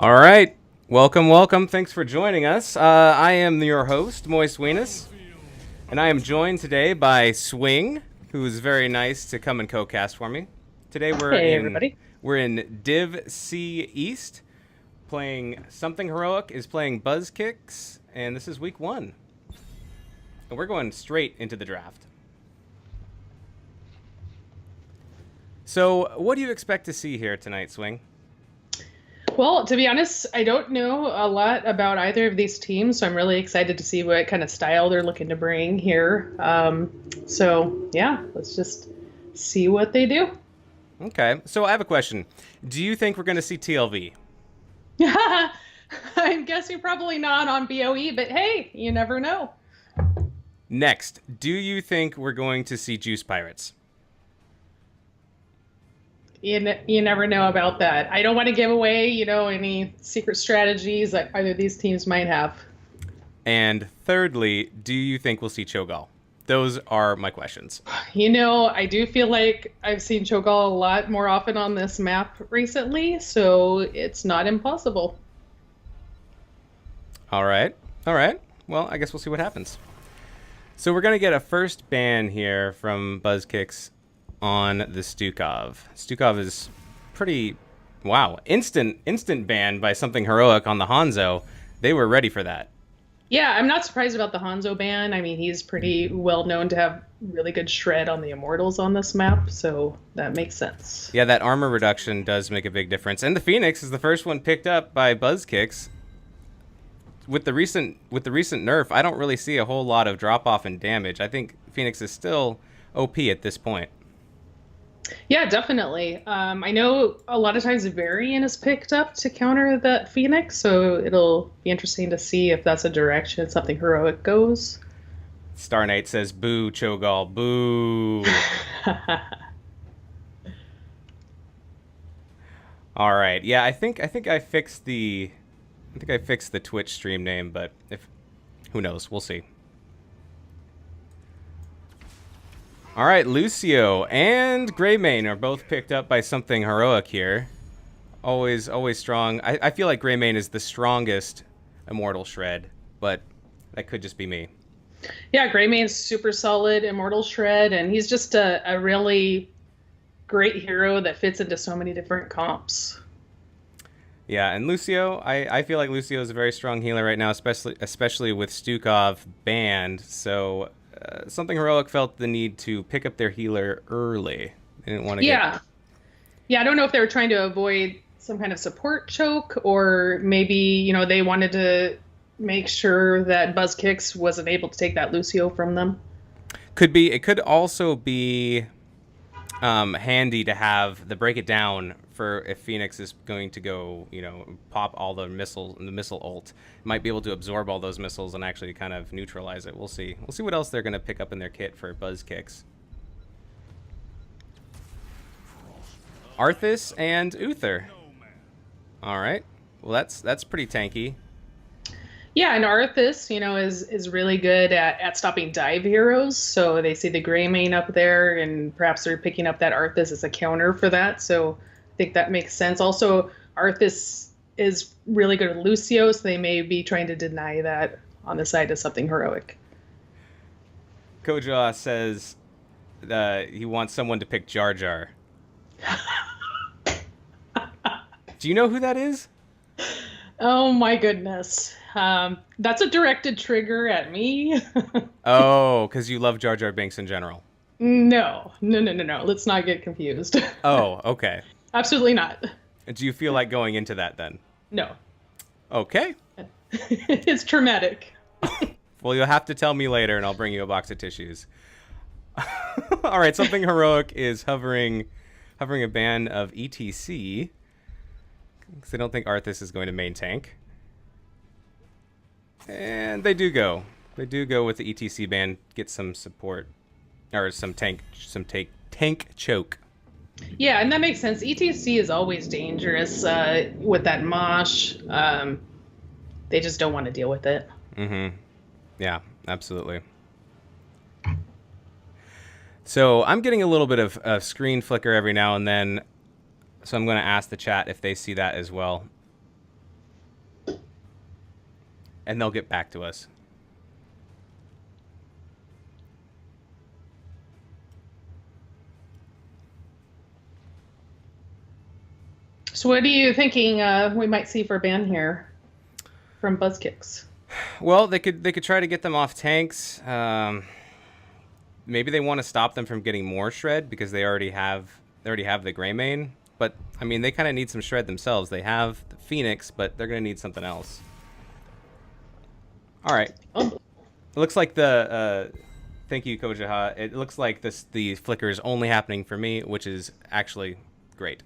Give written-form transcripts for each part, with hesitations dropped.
All right. Welcome, welcome. Thanks for joining us. I am your host, Moist Weenus, and I am joined today by Swing, who is very nice to come and co-cast for me. Today Hey, everybody. we're in Div C East, playing Something Heroic is playing Buzz Kicks, and this is week 1. And we're going straight into the draft. So, what do you expect to see here tonight, Swing? Well, to be honest, I don't know a lot about either of these teams, so I'm really excited to see what kind of style they're looking to bring here. Yeah, let's just see what they do. Okay, so I have a question. Do you think we're going to see TLV? I'm guessing probably not on BOE, but hey, you never know. Next, do you think we're going to see Juice Pirates? You never know about that. I don't want to give away, any secret strategies that either of these teams might have. And thirdly, do you think we'll see Cho'Gall? Those are my questions. I do feel like I've seen Cho'Gall a lot more often on this map recently, so it's not impossible. All right. All right. Well, I guess we'll see what happens. So we're going to get a first ban here from BuzzKicks on the Stukov. Stukov is pretty... Wow. Instant ban by Something Heroic on the Hanzo. They were ready for that. Yeah, I'm not surprised about the Hanzo ban. I mean, he's pretty well known to have really good shred on the Immortals on this map, so that makes sense. Yeah, that armor reduction does make a big difference. And the Phoenix is the first one picked up by BuzzKicks. With the recent nerf, I don't really see a whole lot of drop off in damage. I think Phoenix is still OP at this point. Yeah, definitely. I know a lot of times Varian is picked up to counter that Phoenix, so it'll be interesting to see if that's a direction Something Heroic goes. Star Knight says, "Boo, Cho'Gall, boo." All right, yeah, I think I fixed the Twitch stream name, but who knows? We'll see. All right, Lucio and Greymane are both picked up by Something Heroic here. Always strong. I feel like Greymane is the strongest Immortal Shred, but that could just be me. Yeah, Greymane's super solid Immortal Shred, and he's just a really great hero that fits into so many different comps. Yeah, and Lucio, I feel like Lucio is a very strong healer right now, especially with Stukov banned, so... Something Heroic felt the need to pick up their healer early. They didn't want to Yeah, I don't know if they were trying to avoid some kind of support choke, or maybe, they wanted to make sure that BuzzKicks wasn't able to take that Lucio from them. Could be. It could also be handy to have the break it down for if Phoenix is going to go, pop all the missiles in the missile ult. Might be able to absorb all those missiles and actually kind of neutralize it. We'll see. We'll see what else they're going to pick up in their kit for Buzz Kicks. Arthas and Uther. All right. Well, that's pretty tanky. Yeah, and Arthas, is really good at stopping dive heroes. So they see the Greymane up there, and perhaps they're picking up that Arthas as a counter for that. So I think that makes sense. Also, Arthas is really good at Lucio, so they may be trying to deny that on the side of Something Heroic. Koja says he wants someone to pick Jar Jar. Do you know who that is? Oh my goodness. That's a directed trigger at me. Oh, because you love Jar Jar Binks in general. No. Let's not get confused. Oh, okay. Absolutely not. Do you feel like going into that then? No. Okay. It's traumatic. Well, you'll have to tell me later, and I'll bring you a box of tissues. All right, Something Heroic is hovering a ban of ETC. Because they don't think Arthas is going to main tank. And they do go. They do go with the ETC ban, get some support. Or some tank choke. Yeah, and that makes sense. ETC is always dangerous with that mosh. They just don't want to deal with it. Mm-hmm. Yeah, absolutely. So I'm getting a little bit of screen flicker every now and then. So I'm going to ask the chat if they see that as well. and they'll get back to us. So what are you thinking we might see for ban here from Buzzkicks? Well, they could try to get them off tanks. Maybe they want to stop them from getting more shred because they already have the gray main. But I mean, they kind of need some shred themselves. They have the Phoenix, but they're gonna need something else. All right. Oh, It looks like the thank you, Kojaha. It looks like the flicker is only happening for me, which is actually great.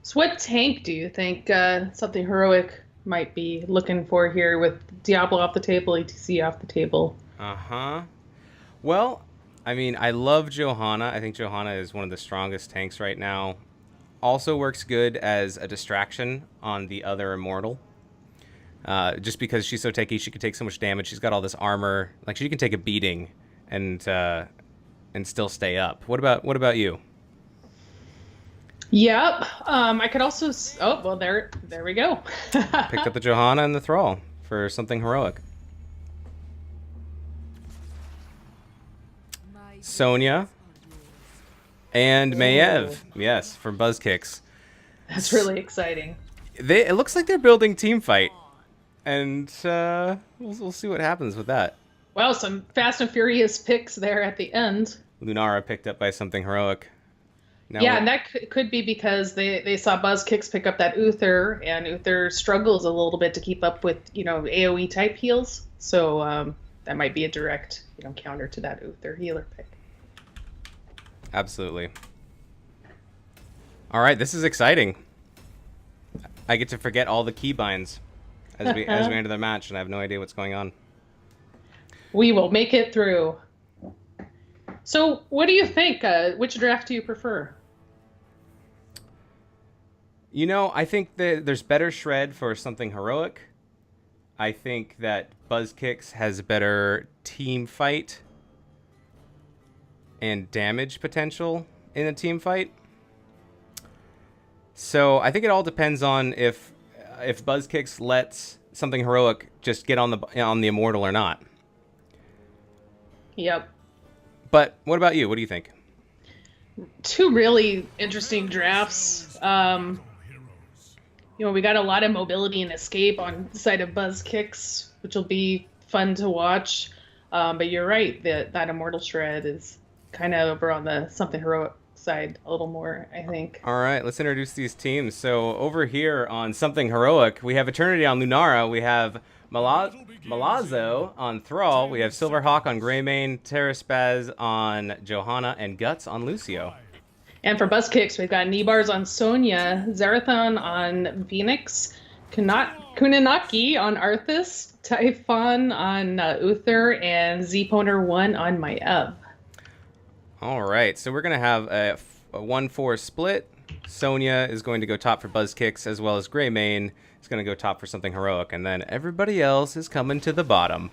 so what tank do you think something heroic might be looking for here with Diablo off the table, ETC off the table? Uh-huh. Well, I mean, I love Johanna. I think Johanna is one of the strongest tanks right now. Also works good as a distraction on the other immortal. Just because she's so tanky, she can take so much damage. She's got all this armor. Like, she can take a beating and still stay up. What about you? Yep. I could also. Oh well, there we go. Picked up the Johanna and the Thrall for something heroic. Sonya and Maiev, yes, from Buzzkicks. That's really exciting. It looks like they're building team fight, and we'll see what happens with that. Wow, some fast and furious picks there at the end. Lunara picked up by something heroic. Now Yeah, and that could be because they saw Buzzkicks pick up that Uther, and Uther struggles a little bit to keep up with AOE type heals. So that might be a direct counter to that Uther healer pick. absolutely. All right, this is exciting. I get to forget all the keybinds as we enter the match, and I have no idea what's going on. We will make it through. So, what do you think? Which draft do you prefer? I think that there's better shred for something heroic. I think that Buzzkicks has better team fight and damage potential in a team fight. So I think it all depends on if Buzzkicks lets something heroic just get on the immortal or not. Yep. But what about you? What do you think? Two really interesting drafts. We got a lot of mobility and escape on the side of Buzzkicks, which will be fun to watch. But you're right, that Immortal Shred is kind of over on the something heroic side a little more, I think. All right, let's introduce these teams. So over here on something heroic, we have Eternity on Lunara. We have Malazzo on Thrall. We have Silverhawk on Greymane, Terraspaz on Johanna, and Guts on Lucio. And for Buzzkicks, we've got Nibars on Sonya, Zarathon on Phoenix, Kunanaki on Arthas, Typhon on Uther, and Zponer 1 on Maiev. All right, so we're going to have a 1-4 split. Sonya is going to go top for Buzzkicks, as well as Greymane is going to go top for something heroic, and then everybody else is coming to the bottom.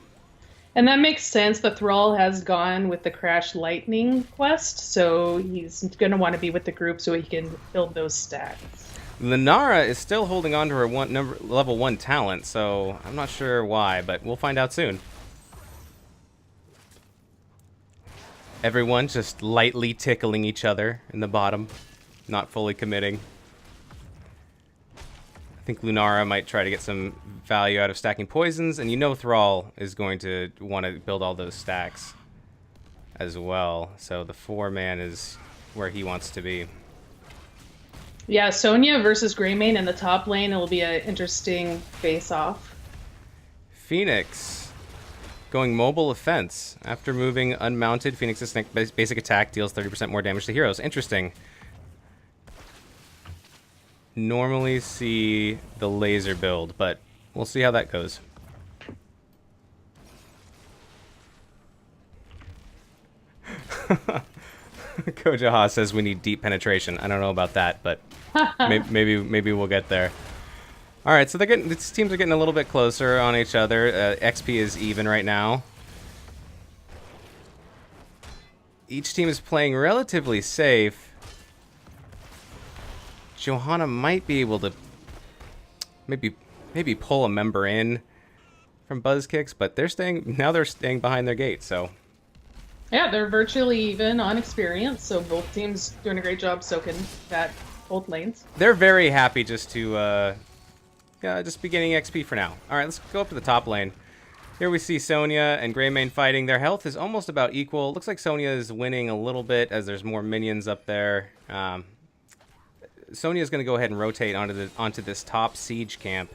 And that makes sense. The Thrall has gone with the Crash Lightning quest, so he's going to want to be with the group so he can build those stacks. Lunara is still holding on to her level 1 talent, so I'm not sure why, but we'll find out soon. Everyone just lightly tickling each other in the bottom, not fully committing. I think Lunara might try to get some value out of stacking poisons, and Thrall is going to want to build all those stacks as well. So the 4-man is where he wants to be. Yeah, Sonya versus Greymane in the top lane. It will be an interesting face-off. Phoenix going mobile offense. After moving unmounted, Phoenix's basic attack deals 30% more damage to heroes. Interesting. Normally see the laser build, but we'll see how that goes. Kojaha says we need deep penetration. I don't know about that, but maybe we'll get there. All right, so these teams are getting a little bit closer on each other. XP is even right now. Each team is playing relatively safe. Johanna might be able to maybe pull a member in from Buzz Kicks, but they're staying behind their gate, so Yeah, they're virtually even on experience, so both teams doing a great job soaking that both lanes. they're very happy just to just be getting XP for now. All right, let's go up to the top lane. Here we see Sonya and Greymane fighting. Their health is almost about equal. Looks like Sonya is winning a little bit as there's more minions up there. Sonya is going to go ahead and rotate onto this top siege camp.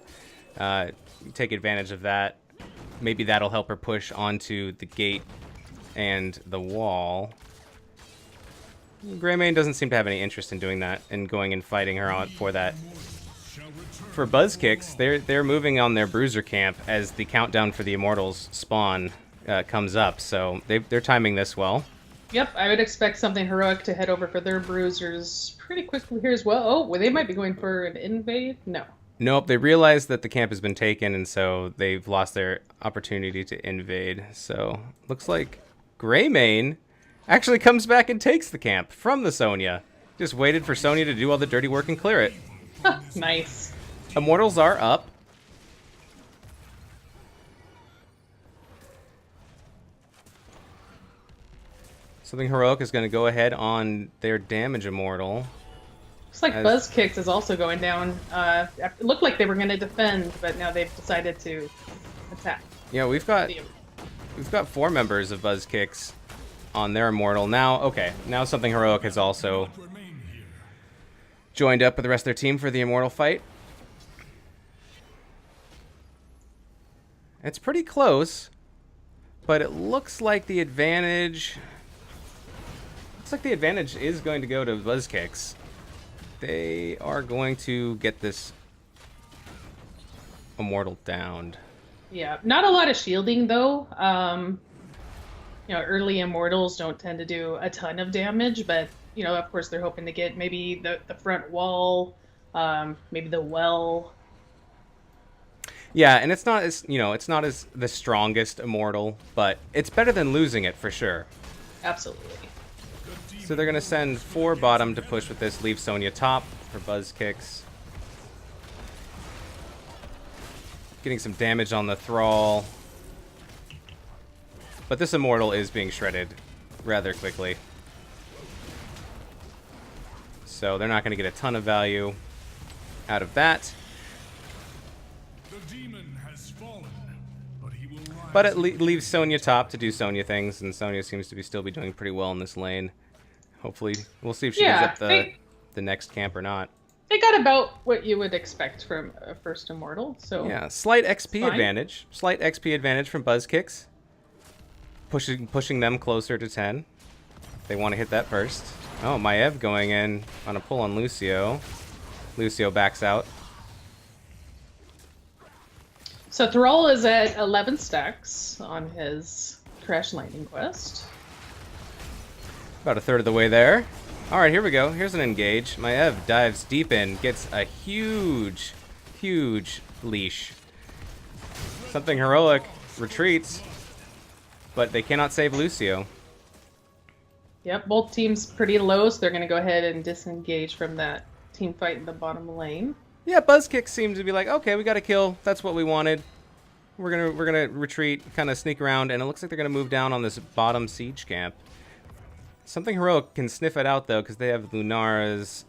Take advantage of that. Maybe that'll help her push onto the gate and the wall. Greymane doesn't seem to have any interest in doing that and going and fighting her on for that. For Buzz Kicks, they're moving on their bruiser camp as the countdown for the Immortals spawn comes up, so they're timing this well. Yep, I would expect something heroic to head over for their bruisers pretty quickly here as well. Oh, well, they might be going for an invade? No. Nope, they realize that the camp has been taken, and so they've lost their opportunity to invade. So, looks like Greymane actually comes back and takes the camp from the Sonya. Just waited for Sonya to do all the dirty work and clear it. Nice. Immortals are up. Something heroic is going to go ahead on their damage immortal. Looks like Buzz Kicks is also going down. It looked like they were going to defend, but now they've decided to attack. Yeah, we've got 4 members of Buzz Kicks on their immortal. Now something heroic has also joined up with the rest of their team for the immortal fight. It's pretty close, but it looks like the advantage is going to go to Buzz Kicks. They are going to get this immortal downed. Yeah, not a lot of shielding though. Early immortals don't tend to do a ton of damage, but of course they're hoping to get maybe the front wall, maybe the well. Yeah, and it's not as the strongest immortal, but it's better than losing it for sure. Absolutely. So they're gonna send 4 bottom to push with this, leave Sonya top for Buzz Kicks. Getting some damage on the Thrall. But this immortal is being shredded rather quickly. So they're not gonna get a ton of value out of that. But it leaves Sonya top to do Sonya things, and Sonya seems to still be doing pretty well in this lane. Hopefully, we'll see if she gives up the next camp or not. They got about what you would expect from a first immortal, so yeah, slight XP advantage. Slight XP advantage from Buzz Kicks. Pushing them closer to 10. They want to hit that first. Oh, Maev going in on a pull on Lucio. Lucio backs out. So Thrall is at 11 stacks on his Crash Lightning quest. About a third of the way there. All right, here we go. Here's an engage. Maev dives deep in, gets a huge, huge leash. Something heroic retreats, but they cannot save Lucio. Yep, both teams pretty low, so they're going to go ahead and disengage from that team fight in the bottom lane. Yeah, Buzzkick seems to be like, okay, we got a kill. That's what we wanted. We're gonna retreat, kind of sneak around, and it looks like they're gonna move down on this bottom siege camp. Something heroic can sniff it out though, because they have Lunara's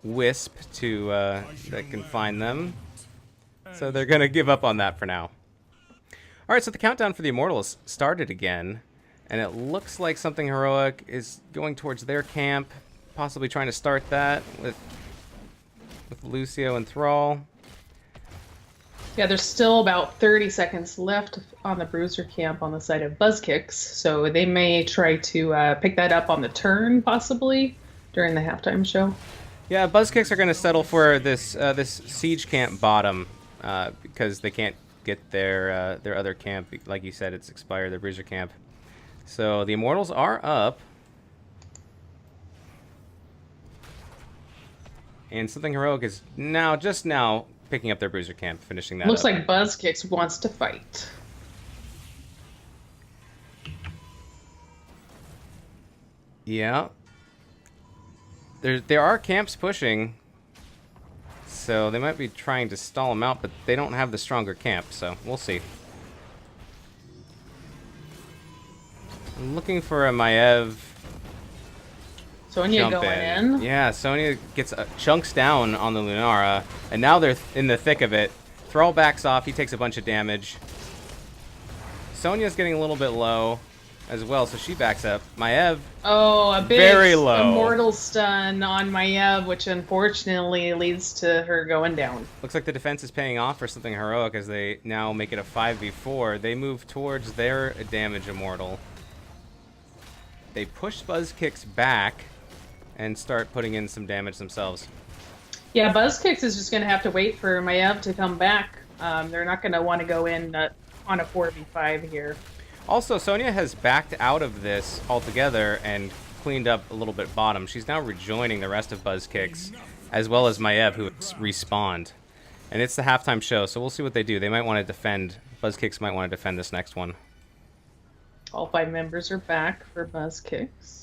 wisp to that can find them. So they're gonna give up on that for now. All right, so the countdown for the Immortals started again, and it looks like something heroic is going towards their camp, possibly trying to start that with Lucio and Thrall. Yeah, there's still about 30 seconds left on the Bruiser camp on the side of Buzzkicks, so they may try to pick that up on the turn, possibly, during the halftime show. Yeah, Buzzkicks are going to settle for this siege camp bottom because they can't get their other camp. Like you said, it's expired, their Bruiser camp. So the Immortals are up. And something heroic is just now picking up their Bruiser camp, finishing that Looks up. like Buzzkicks wants to fight. Yeah. There are camps pushing. so they might be trying to stall him out, but they don't have the stronger camp, so we'll see. I'm looking for a Maiev Sonya jump going in. Yeah, Sonya gets chunks down on the Lunara, and now they're in the thick of it. Thrall backs off. He takes a bunch of damage. Sonya's getting a little bit low as well, so she backs up. Maiev, Oh, a big very low. immortal stun on Maiev, which unfortunately leads to her going down. Looks like the defense is paying off for something heroic as they now make it a 5v4. They move towards their damage immortal. They push Buzz Kicks back and start putting in some damage themselves. Yeah, Buzzkicks is just going to have to wait for Maiev to come back. They're not going to want to go in on a 4v5 here. Also, Sonya has backed out of this altogether and cleaned up a little bit bottom. She's now rejoining the rest of Buzz Kicks, as well as Maiev, who respawned. And it's the halftime show, so we'll see what they do. They might want to defend. Buzz Kicks might want to defend this next one. All 5 members are back for Buzzkicks.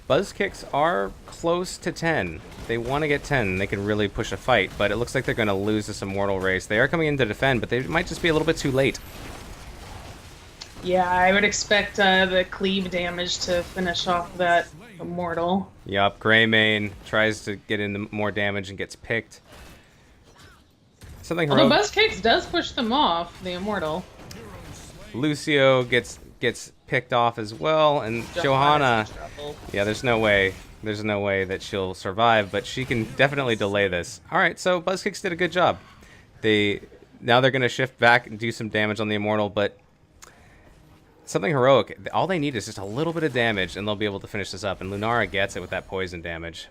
Buzz Kicks are close to 10. They want to get 10. They can really push a fight, but it looks like they're going to lose this immortal race. They are coming in to defend, but they might just be a little bit too late. Yeah, I would expect the cleave damage to finish off that immortal. Yup, Greymane tries to get in more damage and gets picked. Something Although heroic. Buzzkicks does push them off, the immortal. Lucio gets picked off as well, and Johanna, yeah, there's no way that she'll survive, but she can definitely delay this. All right, so Buzzkicks did a good job. Now they're gonna shift back and do some damage on the immortal, but something heroic. All they need is just a little bit of damage, and they'll be able to finish this up. And Lunara gets it with that poison damage.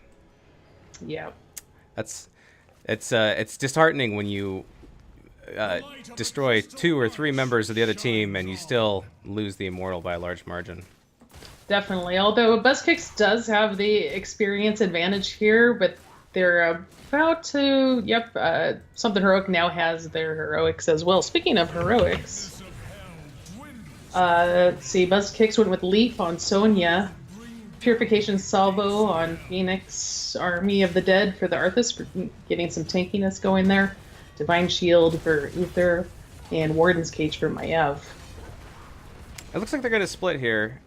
Yeah, It's disheartening when you destroy 2 or 3 members of the other team and you still lose the immortal by a large margin. definitely. Although Buzzkicks does have the experience advantage here, but they're about to. Yep, Something Heroic now has their heroics as well. Speaking of heroics, let's see. Buzzkicks went with Leaf on Sonya, Purification Salvo on Phoenix, Army of the Dead for the Arthas, for getting some tankiness going there. Divine Shield for Uther, and Warden's Cage for Maiev. It looks like they're going to split here.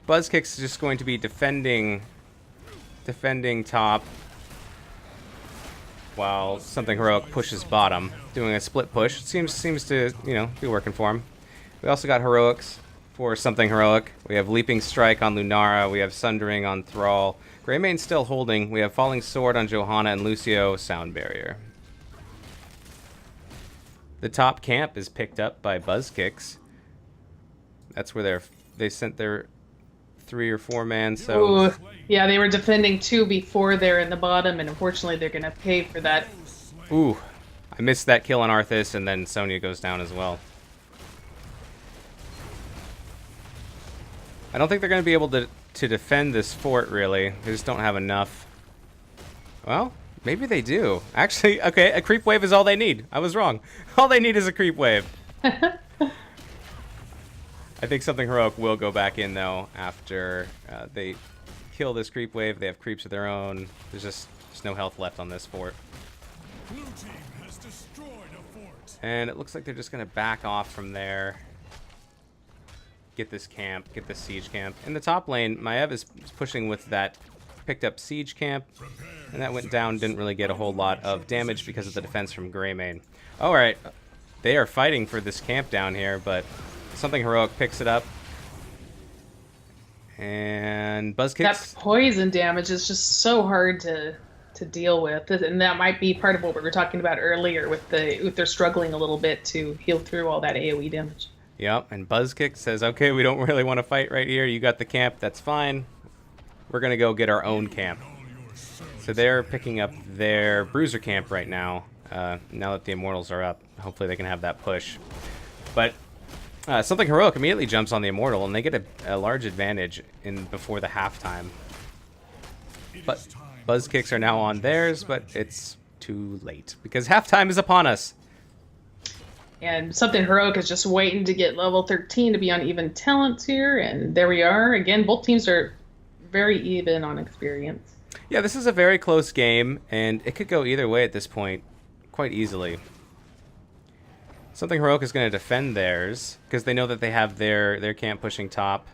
Buzzkicks is just going to be defending top, while Something Heroic pushes bottom, doing a split push. Seems to be working for him. We also got heroics for Something Heroic. We have Leaping Strike on Lunara. We have Sundering on Thrall. Greymane's still holding. We have Falling Sword on Johanna, and Lucio Sound Barrier. The top camp is picked up by Buzzkicks. That's where they sent their 3 or 4 man. So Ooh, yeah, they were defending 2 before they're in the bottom, and unfortunately they're going to pay for that. Ooh, I missed that kill on Arthas, and then Sonya goes down as well. I don't think they're going to be able to defend this fort, really. They just don't have enough. Well, maybe they do. Actually, okay, a creep wave is all they need. I was wrong. All they need is a creep wave. I think Something Heroic will go back in, though, after they kill this creep wave. They have creeps of their own. There's no health left on this fort. Blue team has destroyed a fort. And it looks like they're just going to back off from there. Get this camp, get this siege camp. In the top lane, Maiev is pushing with that picked up siege camp, and that went down, didn't really get a whole lot of damage because of the defense from Greymane. Alright, they are fighting for this camp down here, but Something Heroic picks it up. And Buzzkicks. That poison damage is just so hard to deal with, and that might be part of what we were talking about earlier with they're struggling a little bit to heal through all that AoE damage. Yep, and Buzzkick says, okay, we don't really want to fight right here. You got the camp, that's fine. We're going to go get our own camp. So they're picking up their bruiser camp right now, now that the Immortals are up. Hopefully they can have that push. But Something Heroic immediately jumps on the Immortal, and they get a large advantage before the halftime. But Buzzkicks are now on theirs, but it's too late, because halftime is upon us. And Something Heroic is just waiting to get level 13 to be on even talents here, and there we are. Again, both teams are very even on experience. Yeah, this is a very close game, and it could go either way at this point, quite easily. Something Heroic is going to defend theirs, because they know that they have their camp pushing top.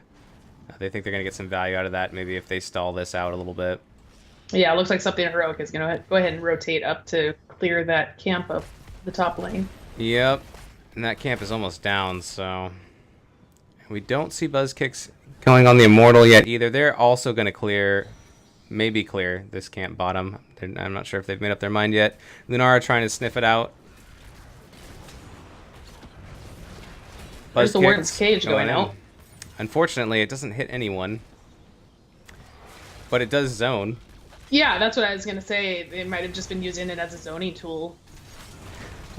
They think they're going to get some value out of that, maybe if they stall this out a little bit. Yeah, it looks like something heroic is going to go ahead and rotate up to clear that camp of the top lane. Yep, and that camp is almost down, so... We don't see Buzz Kicks going on the Immortal yet either. They're also going to clear, maybe clear, this camp bottom. I'm not sure if they've made up their mind yet. Lunara trying to sniff it out. There's Buzz the Kicks Warden's Cage going in. out. Unfortunately, it doesn't hit anyone, but it does zone. Yeah, that's what I was going to say. They might have just been using it as a zoning tool.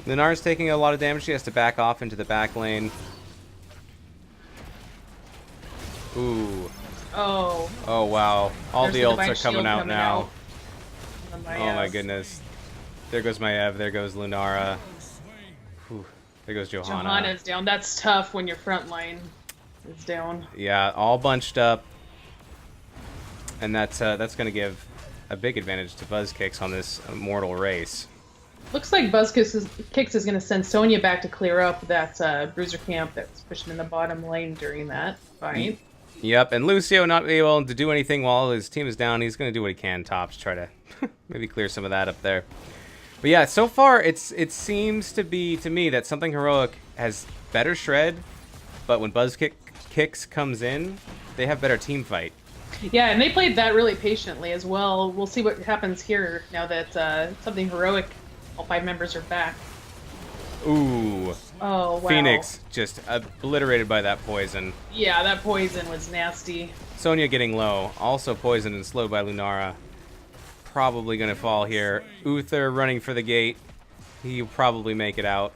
Lunara's taking a lot of damage. She has to back off into the back lane. Ooh. Oh. Oh, wow. All There's the the ults Divine are coming Shield out coming now. out. Oh my goodness. There goes my Ev. There goes Lunara. Whew. There goes Johanna. Johanna's down. That's tough when your front line is down. Yeah, all bunched up. And that's going to give a big advantage to Buzz Kicks on this Immortal race. Looks like Buzz Kicks is going to send Sonya back to clear up that bruiser camp that was pushing in the bottom lane during that fight. Yep, and Lucio not able to do anything while his team is down. He's going to do what he can top to try to maybe clear some of that up there. But yeah, so far it seems to be to me that Something Heroic has better shred, but when Buzz Kicks comes in, they have better team fight. Yeah, and they played that really patiently as well. We'll see what happens here now that Something Heroic, all 5 members are back. Ooh. Oh, wow. Phoenix just obliterated by that poison. Yeah, that poison was nasty. Sonya getting low. Also poisoned and slowed by Lunara. Probably going to fall here. Uther running for the gate. He'll probably make it out.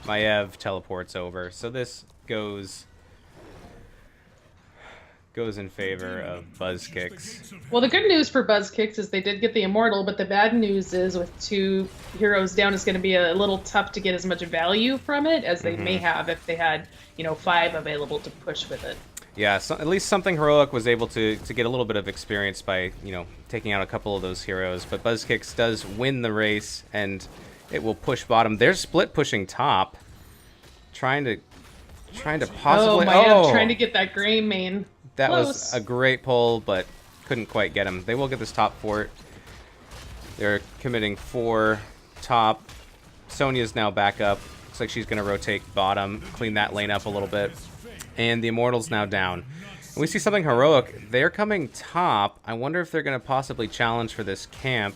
Maiev teleports over. So this goes in favor of Buzz Kicks. Well, the good news for Buzz Kicks is they did get the Immortal, but the bad news is with 2 heroes down, it's going to be a little tough to get as much value from it as they may have if they had, 5 available to push with it. Yeah, so at least Something Heroic was able to get a little bit of experience by, taking out a couple of those heroes. But Buzz Kicks does win the race, and it will push bottom. They're split pushing top, trying to possibly... Trying to get that gray main. That Close. was a great pull, but couldn't quite get him. They will get this top fort. They're committing 4 top. Sonya's now back up. Looks like she's going to rotate bottom, clean that lane up a little bit. And the Immortal's now down. And we see Something Heroic. They're coming top. I wonder if they're going to possibly challenge for this camp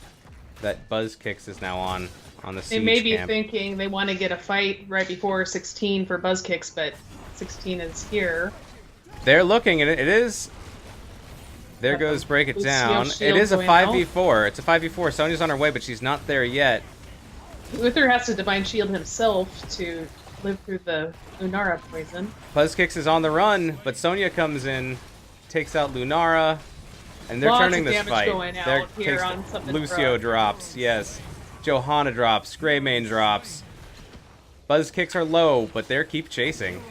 that Buzz Kicks is now on the siege They may be camp. thinking they want to get a fight right before 16 for Buzz Kicks, but 16 is here. They're looking, and it is... There goes Break It Lucio Down. It shield is a going out. 5v4. It's a 5v4. Sonya's on her way, but she's not there yet. Uther has to Divine Shield himself to live through the Lunara poison. Buzz Kicks is on the run, but Sonya comes in, takes out Lunara, and they're Lots turning of this damage fight. going out here on Something Lucio Heroic. drops, yes. Johanna drops, Greymane drops. Buzz Kicks are low, but they keep chasing.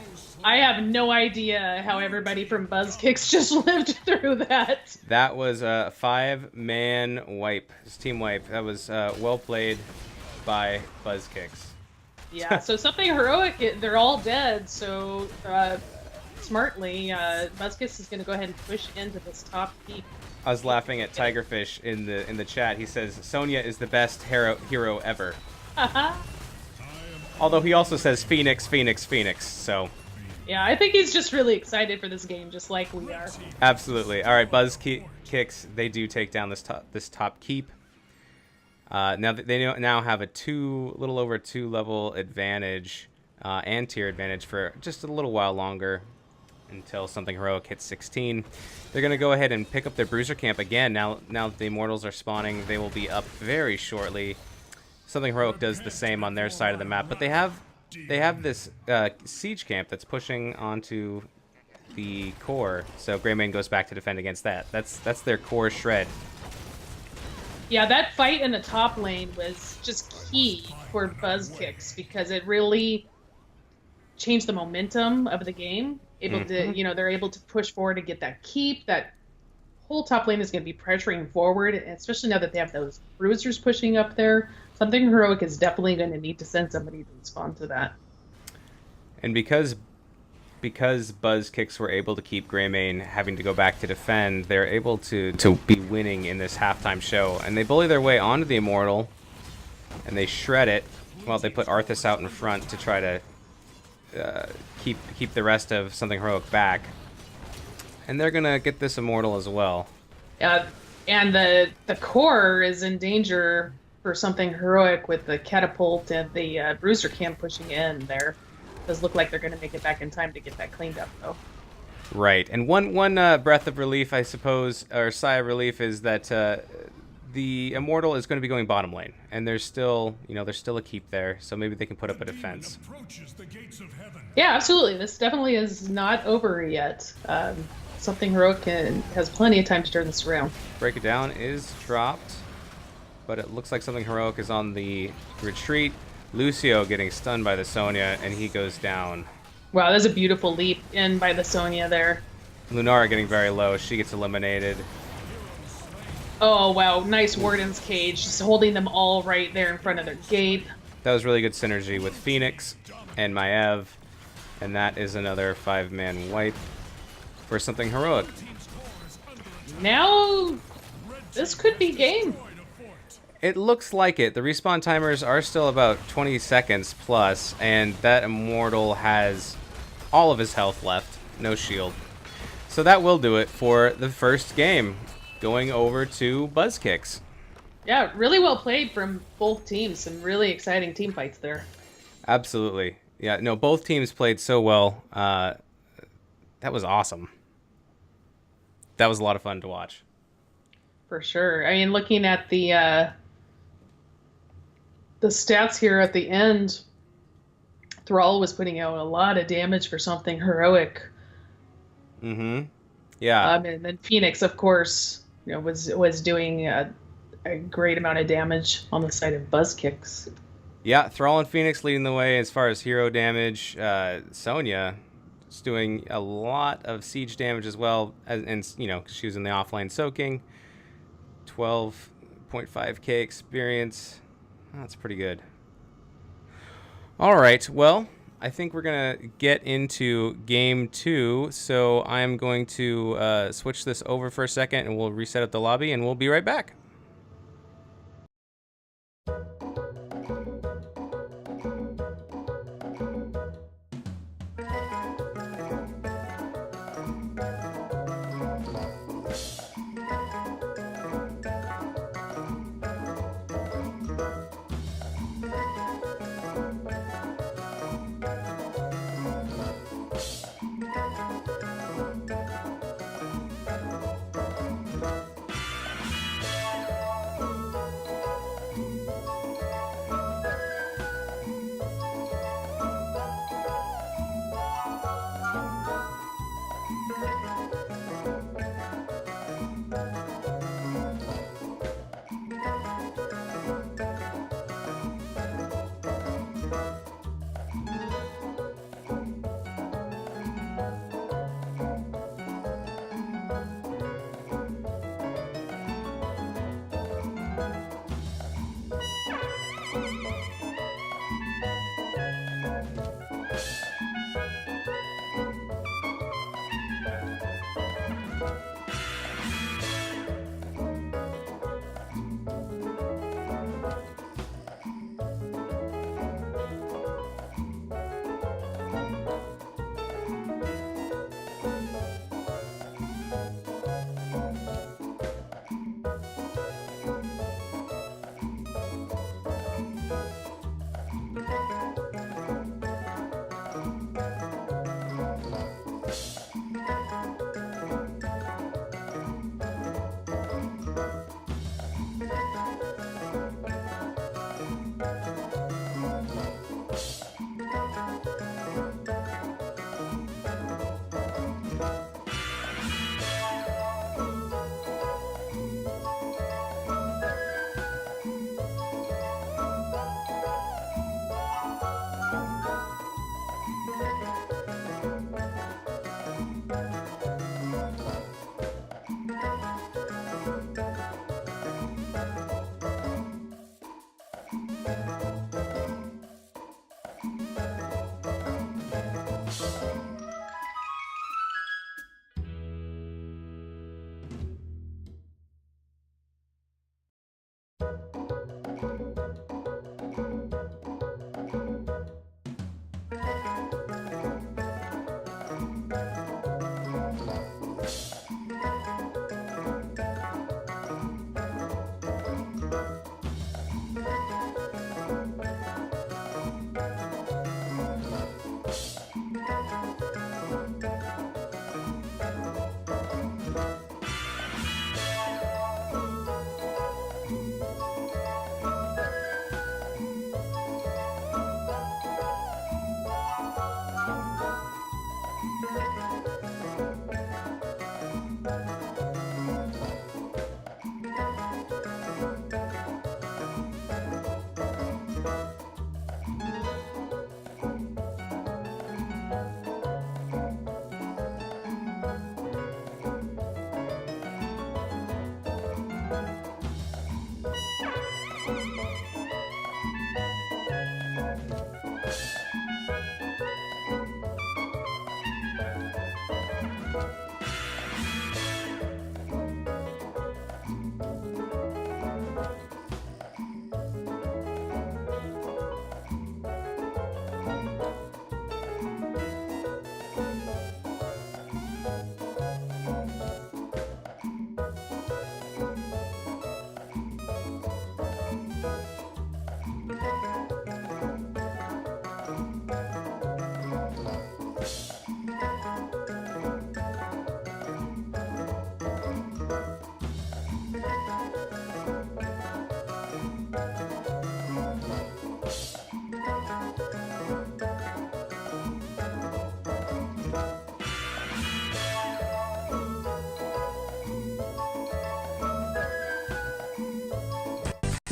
I have no idea how everybody from Buzz Kicks just lived through that. That was a 5-man wipe. It's team wipe. That was well played by Buzz Kicks. Yeah, so Something Heroic, they're all dead, so smartly, Buzz Kicks is going to go ahead and push into this top peak. I was laughing at Tigerfish in the chat. He says Sonya is the best hero ever. Although he also says Phoenix, Phoenix, Phoenix. So Yeah, I think he's just really excited for this game, just like we are. absolutely. All right, Buzz Kicks. They do take down this top keep. Now they now have a little over 2 level advantage and tier advantage for just a little while longer until Something Heroic hits 16. They're going to go ahead and pick up their bruiser camp again. Now that the Immortals are spawning, they will be up very shortly. Something Heroic does the same on their side of the map, but they have this siege camp that's pushing onto the core. So Greymane goes back to defend against that. That's their core shred. Yeah, that fight in the top lane was just key for Buzz Kicks because it really changed the momentum of the game. They're able to push forward to get that keep, that whole top lane is going to be pressuring forward, and especially now that they have those bruisers pushing up there. Something heroic is definitely going to need to send somebody to respond to that. And because Buzz Kicks were able to keep Greymane having to go back to defend, they're able to be winning in this halftime show. And they bully their way onto the Immortal, and they shred it while they put Arthas out in front to try to keep the rest of Something Heroic back. And they're going to get this Immortal as well. And the core is in danger for Something Heroic with the catapult and the bruiser cam pushing in there. Does look like they're going to make it back in time to get that cleaned up, though. Right, and one breath of relief, I suppose, or sigh of relief, is that the Immortal is going to be going bottom lane, and there's still a keep there, so maybe they can put up a defense. Yeah, absolutely. This definitely is not over yet. Something Heroic has plenty of time to turn this around. Break It Down is dropped, but it looks like Something Heroic is on the retreat. Lucio getting stunned by the Sonya, and he goes down. Wow, that's a beautiful leap in by the Sonya there. Lunara getting very low. She gets eliminated. Oh, wow. Nice Warden's Cage. Just holding them all right there in front of their gate. That was really good synergy with Phoenix and Maev. And that is another 5-man wipe for Something Heroic. Now, this could be game. It looks like it. The respawn timers are still about 20 seconds plus, and that Immortal has all of his health left. No shield. So that will do it for the first game. Going over to Buzz Kicks. Yeah, really well played from both teams. Some really exciting team fights there. Absolutely. Yeah, no, both teams played so well. That was awesome. That was a lot of fun to watch. For sure. I mean, looking at the stats here at the end, Thrall was putting out a lot of damage for Something Heroic. Mm-hmm. Yeah. And then Phoenix, of course, was doing a great amount of damage on the side of Buzz Kicks. Yeah, Thrall and Phoenix leading the way as far as hero damage. Sonya is doing a lot of siege damage as well, and she was in the offlane soaking. 12.5k experience. That's pretty good. All right, well, I think we're going to get into game 2, so I'm going to switch this over for a second, and we'll reset up the lobby, and we'll be right back.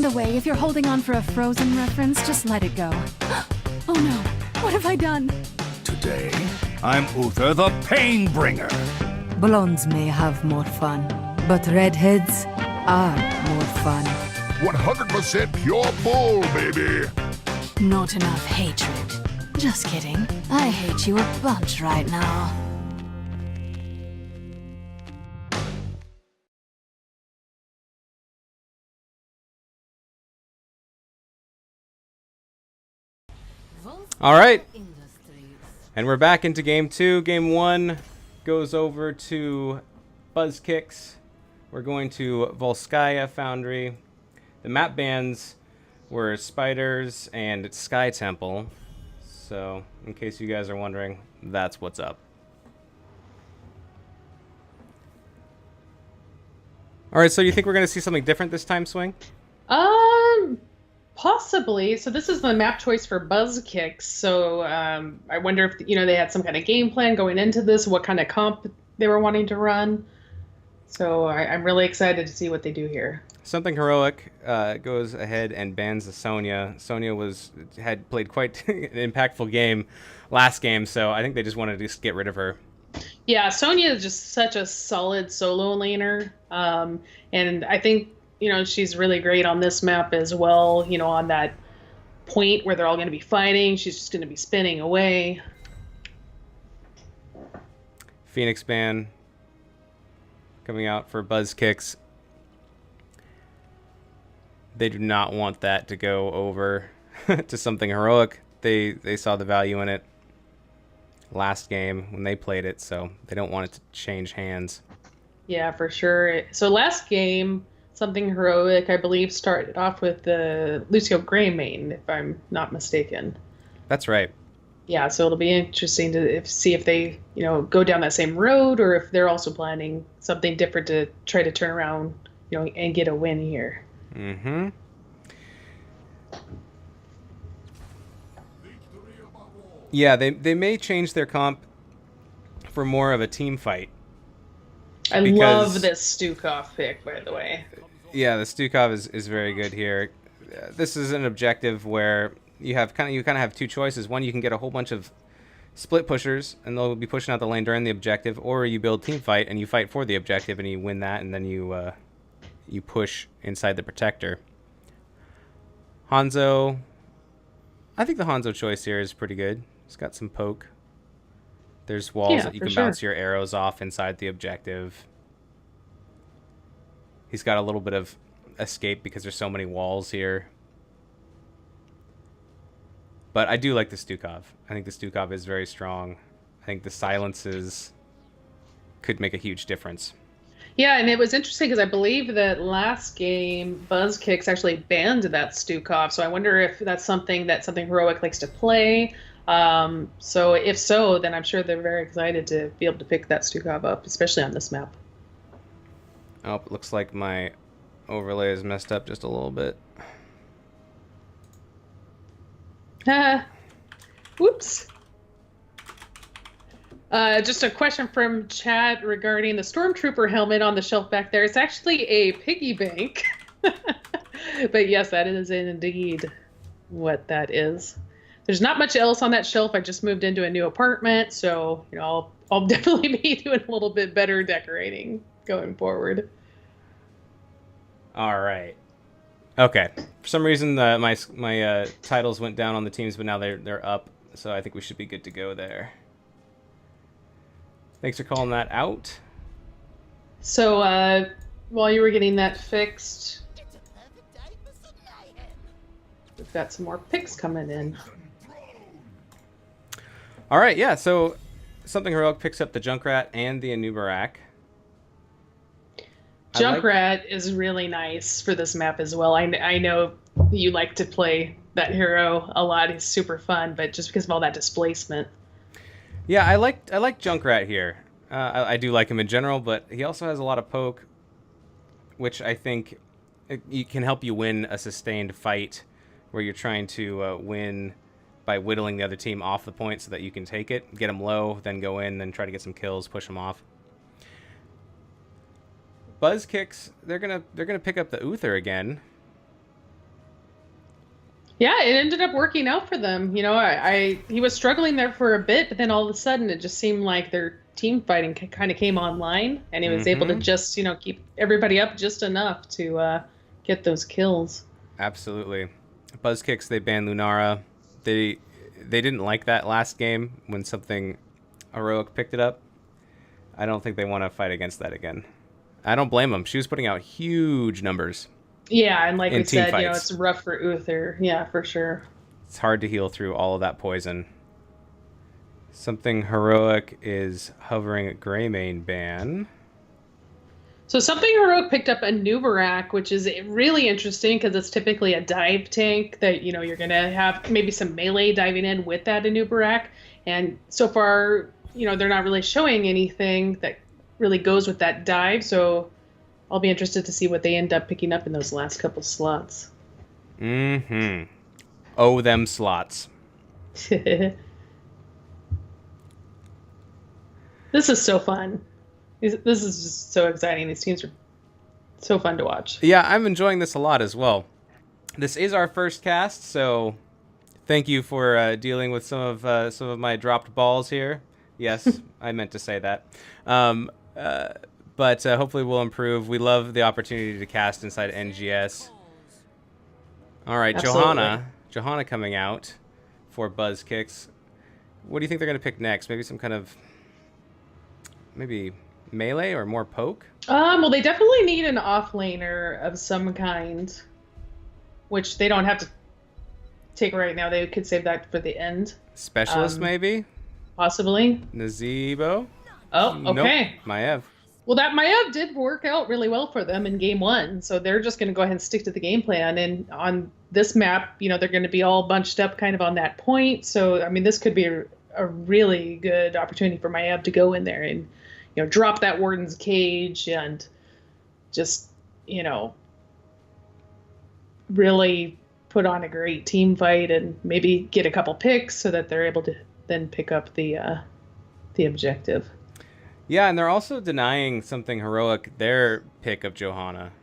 The way, if you're holding on for a Frozen reference, just let it go. Oh no, what have I done? Today, I'm Uther the Painbringer. Blondes may have more fun, but redheads are more fun. 100% pure bull, baby. Not enough hatred. Just kidding. I hate you a bunch right now. All right. And we're back into game 2. Game 1 goes over to Buzzkicks. We're going to Volskaya Foundry. The map bans were Spiders and Sky Temple. So, in case you guys are wondering, that's what's up. All right, so you think we're going to see something different this time, Swing? Possibly. So this is the map choice for Buzzkicks. So I wonder if they had some kind of game plan going into this, what kind of comp they were wanting to run. So I'm really excited to see what they do here. Something Heroic goes ahead and bans the Sonya. Sonya had played quite an impactful game last game, so I think they just wanted to just get rid of her. Yeah, Sonya is just such a solid solo laner, and I think she's really great on this map as well. On that point where they're all going to be fighting, she's just going to be spinning away. Phoenix ban coming out for Buzzkicks. They do not want that to go over to something Heroic. They saw the value in it last game when they played it, so they don't want it to change hands. Yeah, for sure. So last game, something Heroic, I believe, started off with the Lucio Greymane, if I'm not mistaken. That's right. Yeah, so it'll be interesting to see if they, go down that same road, or if they're also planning something different to try to turn around, and get a win here. Mm-hmm. Yeah, they may change their comp for more of a team fight. I love this Stukov pick, by the way. Yeah, the Stukov is very good here. This is an objective where you kind of have two choices. One, you can get a whole bunch of split pushers, and they'll be pushing out the lane during the objective, or you build team fight and you fight for the objective and you win that, and then you push inside the protector. Hanzo, I think the Hanzo choice here is pretty good. It's got some poke. There's walls that you can bounce your arrows off inside the objective. He's got a little bit of escape because there's so many walls here. But I do like the Stukov. I think the Stukov is very strong. I think the silences could make a huge difference. Yeah, and it was interesting because I believe that last game, Buzzkicks actually banned that Stukov. So I wonder if that's something Heroic likes to play. So if so, then I'm sure they're very excited to be able to pick that Stukov up, especially on this map. Oh, it looks like my overlay is messed up just a little bit. Whoops. Just a question from chat regarding the Stormtrooper helmet on the shelf back there. It's actually a piggy bank. But yes, that is indeed what that is. There's not much else on that shelf. I just moved into a new apartment, so I'll definitely be doing a little bit better decorating going forward. All right. Okay. For some reason, my titles went down on the teams, but now they're up, so I think we should be good to go there. Thanks for calling that out. So while you were getting that fixed, we've got some more picks coming in. All right, yeah. So something Heroic picks up the Junkrat and the Anubarak. Junkrat is really nice for this map as well. I know you like to play that hero a lot. He's super fun, but just because of all that displacement. Yeah, I like Junkrat here. I do like him in general, but he also has a lot of poke, which I think it can help you win a sustained fight where you're trying to win by whittling the other team off the point so that you can take it, get them low, then go in, then try to get some kills, push them off. Buzzkicks, they're gonna pick up the Uther again. Yeah, it ended up working out for them. He was struggling there for a bit, but then all of a sudden it just seemed like their team fighting kind of came online, and he was able to Mm-hmm. just, keep everybody up just enough to get those kills. Absolutely. Buzz Kicks, they banned Lunara. They didn't like that last game when something heroic picked it up. I don't think they want to fight against that again. I don't blame them. She was putting out huge numbers Yeah, and like in we team said, fights. it's rough for Uther. Yeah, for sure. It's hard to heal through all of that poison. Something heroic is hovering at Greymane ban. So something heroic picked up a Nubarak, which is really interesting because it's typically a dive tank that you're gonna have maybe some melee diving in with that Nubarak. And so far, they're not really showing anything that really goes with that dive. So I'll be interested to see what they end up picking up in those last couple slots. Mm-hmm. Oh, them slots. This is so fun. This is just so exciting. These teams are so fun to watch. Yeah, I'm enjoying this a lot as well. This is our first cast, so thank you for dealing with some of my dropped balls here. Yes, I meant to say that. But hopefully we'll improve. We love the opportunity to cast inside NGS. All right, Absolutely. Johanna coming out for Buzz Kicks. What do you think they're going to pick next? Maybe some kind of maybe melee or more poke? Well, they definitely need an offlaner of some kind, which they don't have to take right now. They could save that for the end, Specialist maybe? possibly. Nazebo? Oh, okay. Nope. Maev. Well, that Maiev did work out really well for them in game one, so they're just going to go ahead and stick to the game plan. And on this map, they're going to be all bunched up kind of on that point. So, I mean, this could be a really good opportunity for Maiev to go in there and, drop that Warden's Cage and just, really put on a great team fight and maybe get a couple picks so that they're able to then pick up the objective. Yeah, and they're also denying something heroic their pick of Johanna,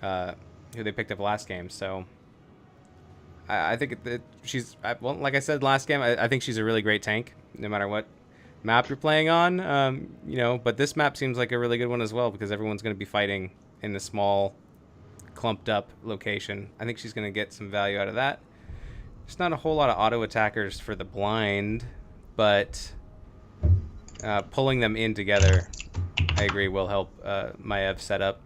who they picked up last game. So I think that she's, well, like I said last game, I think she's a really great tank, no matter what map you're playing on. But this map seems like a really good one as well because everyone's going to be fighting in the small, clumped up location. I think she's going to get some value out of that. There's not a whole lot of auto attackers for the blind, but pulling them in together, I agree, will help Maev set up.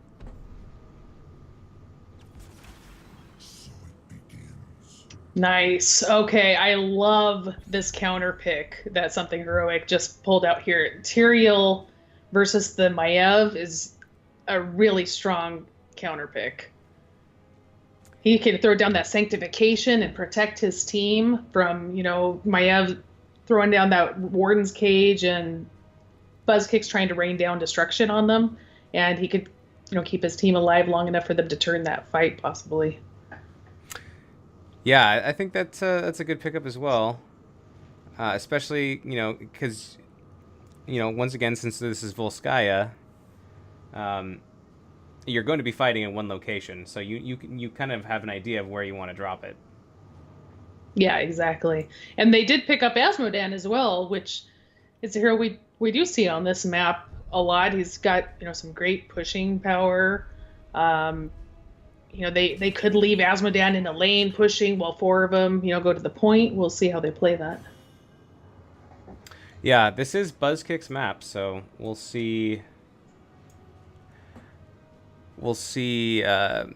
Nice. Okay, I love this counter pick that something heroic just pulled out here. Tyrael versus the Maiev is a really strong counter pick. He can throw down that sanctification and protect his team from, Maiev throwing down that Warden's Cage and Buzz Kicks trying to rain down destruction on them. And he could, keep his team alive long enough for them to turn that fight, possibly. Yeah, I think that's a good pickup as well, especially because once again, since this is Volskaya, you're going to be fighting in one location, so you kind of have an idea of where you want to drop it. Yeah, exactly. And they did pick up Asmodan as well, which is a hero we do see on this map a lot. He's got some great pushing power. They could leave Asmodan in a lane pushing while four of them, go to the point. We'll see how they play that. Yeah, this is Buzzkick's map, so we'll see. We'll see. They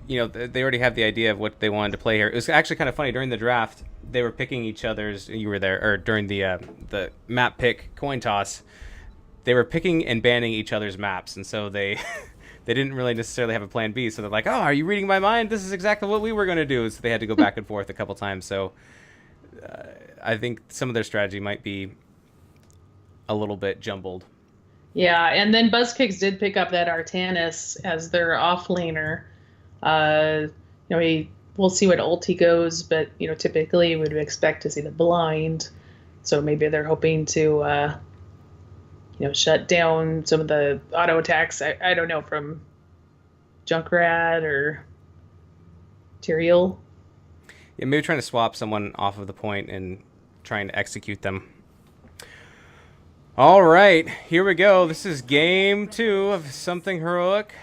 already have the idea of what they wanted to play here. It was actually kind of funny during the draft. They were picking each other's. You were there, or during the map pick coin toss. They were picking and banning each other's maps, and so they. They didn't really necessarily have a plan B, so they're like, oh, are you reading my mind? This is exactly what we were going to do. So they had to go back and forth a couple times. So I think some of their strategy might be a little bit jumbled. Yeah, and then Buzzkicks did pick up that Artanis as their offlaner. We'll see what ulti goes, but, typically we would expect to see the blind. So maybe they're hoping to... shut down some of the auto attacks. I don't know, from Junkrat or Tyrael. Yeah, maybe trying to swap someone off of the point and trying to execute them. All right, here we go. This is game 2 of Something Heroic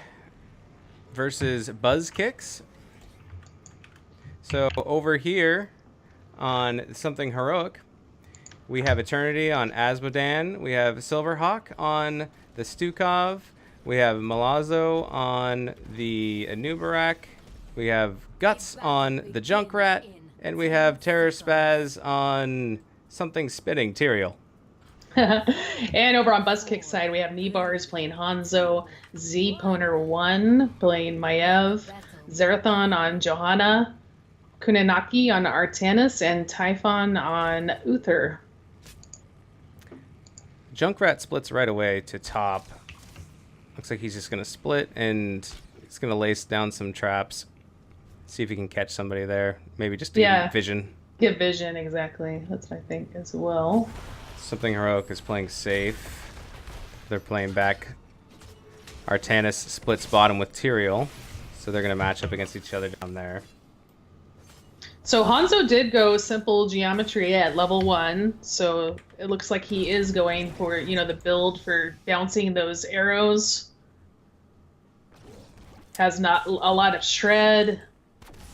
versus Buzz Kicks. So over here on Something Heroic, we have Eternity on Asmodan. We have Silverhawk on the Stukov. We have Malazzo on the Anubarak. We have Guts on the Junkrat. And we have Terror Spaz on something spinning, Tyrael. And over on Buzzkick's side, we have Nebars playing Hanzo, Z-Poner 1 playing Maev, Zerathon on Johanna, Kunanaki on Artanis, and Typhon on Uther. Junkrat splits right away to top. Looks like he's just going to split, and he's going to lace down some traps. See if he can catch somebody there. Maybe just to get vision. Get vision, exactly. That's what I think as well. Something Heroic is playing safe. They're playing back. Artanis splits bottom with Tyrael, so they're going to match up against each other down there. So Hanzo did go simple geometry at level 1, so it looks like he is going for, you know, the build for bouncing those arrows. Has not a lot of shred,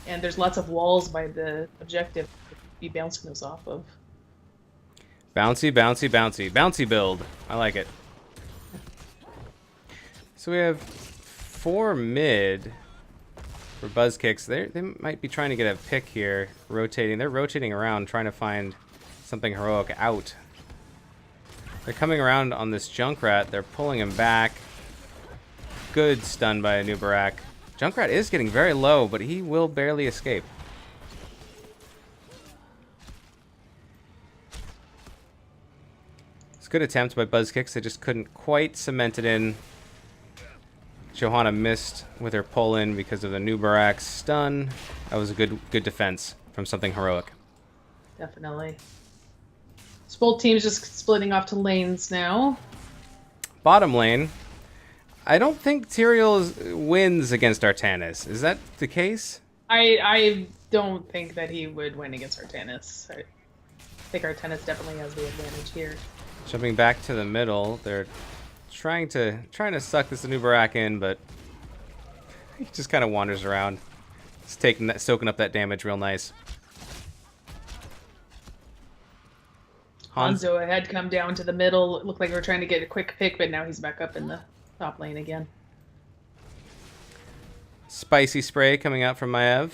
and there's lots of walls by the objective to be bouncing those off of. Bouncy, bouncy, bouncy. Bouncy build. I like it. So we have 4 mid for Buzz Kicks. They might be trying to get a pick here. Rotating. They're rotating around trying to find Something Heroic out. They're coming around on this Junkrat. They're pulling him back. Good stun by Anubarak. Junkrat is getting very low, but he will barely escape. It's a good attempt by Buzz Kicks. They just couldn't quite cement it in. Johanna missed with her pull-in because of the Anubarak's stun. That was a good defense from Something Heroic. Definitely. So both teams just splitting off to lanes now. Bottom lane. I don't think Tyrael wins against Artanis. Is that the case? I don't think that he would win against Artanis. I think Artanis definitely has the advantage here. Jumping back to the middle, they're trying to suck this Anubarak in, but he just kind of wanders around. He's soaking up that damage real nice. Hanzo had come down to the middle. It looked like we were trying to get a quick pick, but now he's back up in the top lane again. Spicy spray coming out from Maev.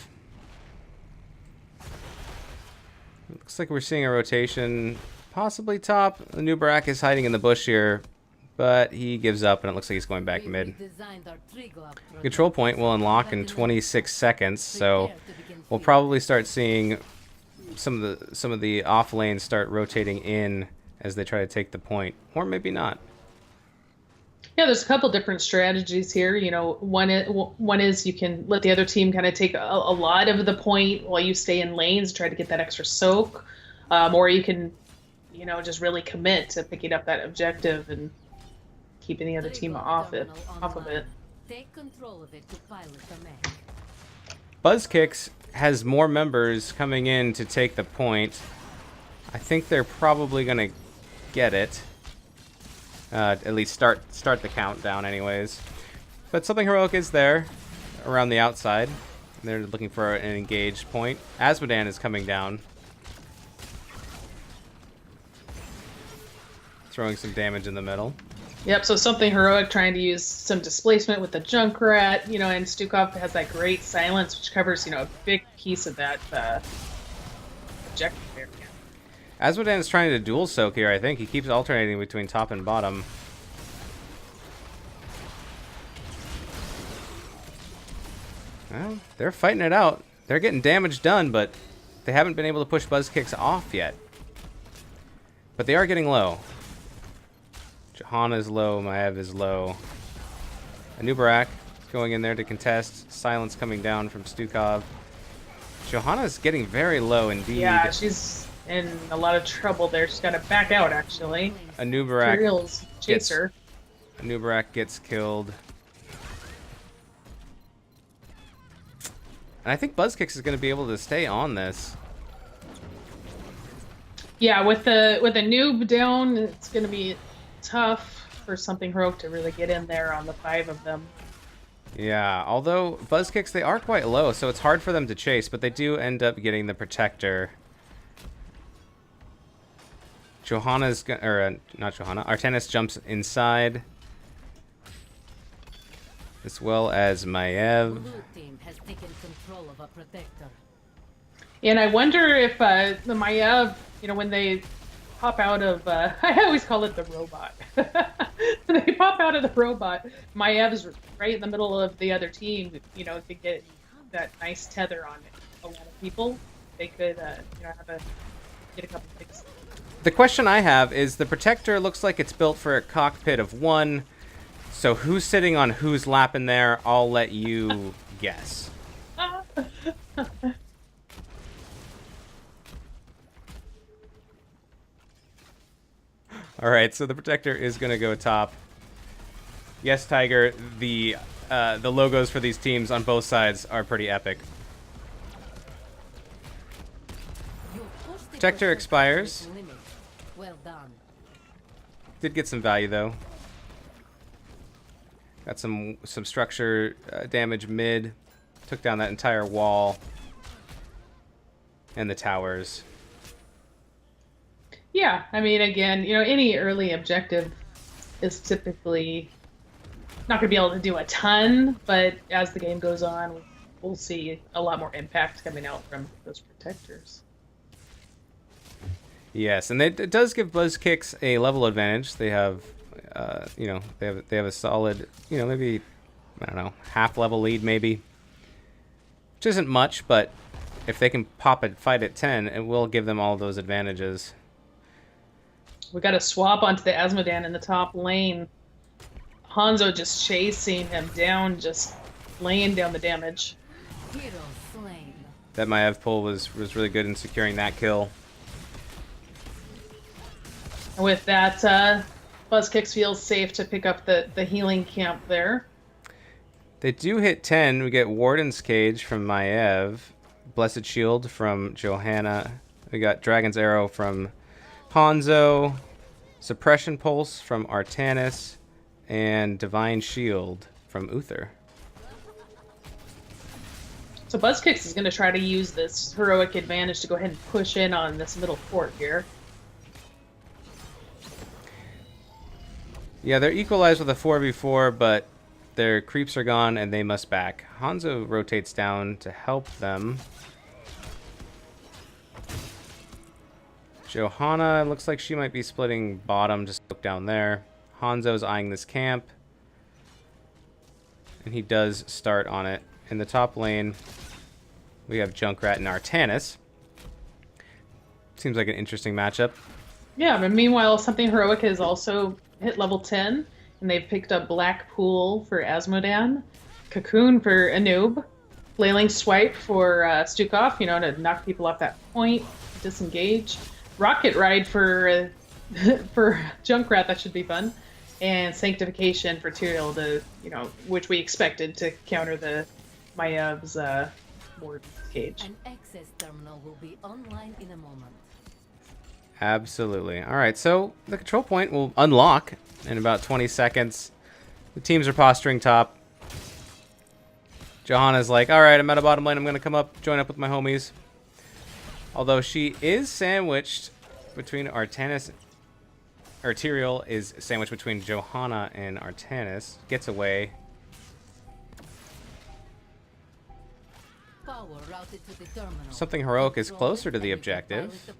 Looks like we're seeing a rotation, possibly top. Anubarak is hiding in the bush here, but he gives up, and it looks like he's going back mid. Control point will unlock in 26 seconds, so we'll probably start seeing some of the off lanes start rotating in as they try to take the point, or maybe not. Yeah, there's a couple different strategies here. You know, one is you can let the other team kind of take a lot of the point while you stay in lanes, try to get that extra soak, or you can, you know, just really commit to picking up that objective and keeping the other team off of it. Take control of it to pilot the mech. Buzz Kicks has more members coming in to take the point. I think they're probably gonna get it. At least start the countdown anyways. But Something Heroic is there around the outside. They're looking for an engaged point. Asmodan is coming down. Throwing some damage in the middle. Yep, so Something Heroic trying to use some displacement with the Junkrat, you know, and Stukov has that great silence, which covers, you know, a big piece of that objective area. Asmodan is trying to dual soak here, I think. He keeps alternating between top and bottom. Well, they're fighting it out. They're getting damage done, but they haven't been able to push Buzz Kicks off yet. But they are getting low. Johanna is low, Maev is low. Anubarak going in there to contest. Silence coming down from Stukov. Johanna's getting very low indeed. Yeah, she's in a lot of trouble there. She's got to back out, actually. Anubarak chaser. Anubarak gets killed. And I think Buzzkicks is going to be able to stay on this. Yeah, with a noob down, it's going to be tough for something heroic to really get in there on the 5 of them. Yeah, although Buzzkicks, they are quite low, so it's hard for them to chase, but they do end up getting the Protector. Johanna's, not Johanna, Artanis jumps inside. As well as Maiev. Blue team has taken control of a protector. And I wonder if the Maiev, you know, when they pop out of, I always call it the robot. When they pop out of the robot, Maev's right in the middle of the other team, you know, to get that nice tether on a lot of people. They could, you know, get a couple picks. The question I have is the Protector looks like it's built for a cockpit of 1. So who's sitting on whose lap in there? I'll let you guess. All right, so the Protector is going to go top. Yes, Tiger, the logos for these teams on both sides are pretty epic. Protector expires. Well done. Did get some value, though. Got some structure damage mid. Took down that entire wall. And the towers. Yeah, I mean, again, you know, any early objective is typically not going to be able to do a ton, but as the game goes on, we'll see a lot more impact coming out from those Protectors. Yes, and it does give Buzzkicks a level advantage. They have, you know, they have a solid, you know, maybe, I don't know, half level lead maybe, which isn't much, but if they can pop a fight at 10, it will give them all those advantages. We got a swap onto the Asmodan in the top lane. Hanzo just chasing him down, just laying down the damage. Hero slain. That Maiev pull was really good in securing that kill. And with that, Buzzkicks feels safe to pick up the healing camp there. They do hit 10. We get Warden's Cage from Maiev. Blessed Shield from Johanna. We got Dragon's Arrow from Hanzo. Suppression Pulse from Artanis. And Divine Shield from Uther. So Buzzkicks is going to try to use this heroic advantage to go ahead and push in on this middle fort here. Yeah, they're equalized with a 4v4, but their creeps are gone and they must back. Hanzo rotates down to help them. Johanna looks like she might be splitting bottom, just look down there. Hanzo's eyeing this camp. And he does start on it. In the top lane, we have Junkrat and Artanis. Seems like an interesting matchup. Yeah, but meanwhile, something heroic has also hit level 10, and they've picked up Blackpool for Asmodan, Cocoon for Anub, Flailing Swipe for Stukov, you know, to knock people off that point, disengage, Rocket Ride for for Junkrat, that should be fun, and Sanctification for Tyrael, to, you know, which we expected to counter the Maev's Warden's Cage. An access terminal will be online in a moment. Absolutely. All right, so the control point will unlock in about 20 seconds. The teams are posturing top. Johanna's like, all right, I'm at a bottom lane. I'm going to come up, join up with my homies. Although she is sandwiched between Artanis, or Tyrael is sandwiched between Johanna and Artanis. Gets away. Power routed to the terminal. Something heroic is closer to the objective.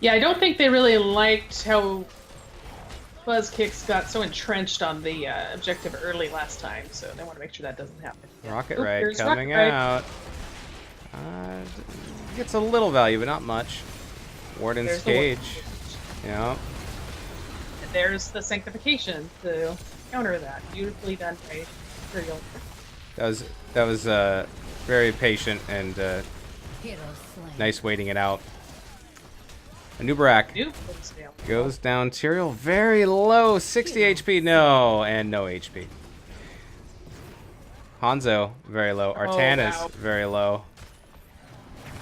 Yeah, I don't think they really liked how Buzzkicks got so entrenched on the objective early last time, so they want to make sure that doesn't happen. Rocket Oh, Ride there's coming Rocket Ride. out. Gets a little value, but not much. Warden's There's the Cage. Yeah. And there's the Sanctification to counter that. Beautifully done by Tyrael. That was very patient and Hero slain. nice waiting it out. Anubarak Noob goes down. goes down. Tyrael very low, 60 HP. No, and no HP. Hanzo, very low. Artanis, wow. very low.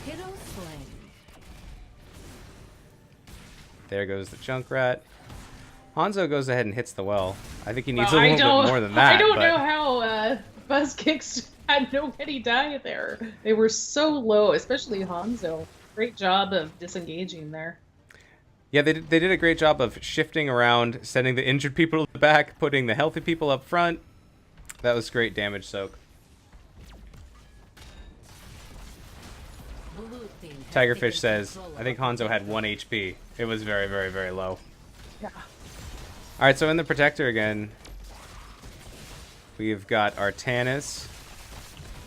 Hero slain. There goes the Junkrat. Hanzo goes ahead and hits the well. I think he needs Well, a little bit more than that. I don't but know how Buzzkicks had nobody die there. They were so low, especially Hanzo. Great job of disengaging there. Yeah, they did a great job of shifting around, sending the injured people to the back, putting the healthy people up front. That was great damage soak. Tigerfish says, I think Hanzo had 1 HP. It was very, very, very low. Yeah. Alright, so in the Protector again, we've got Artanis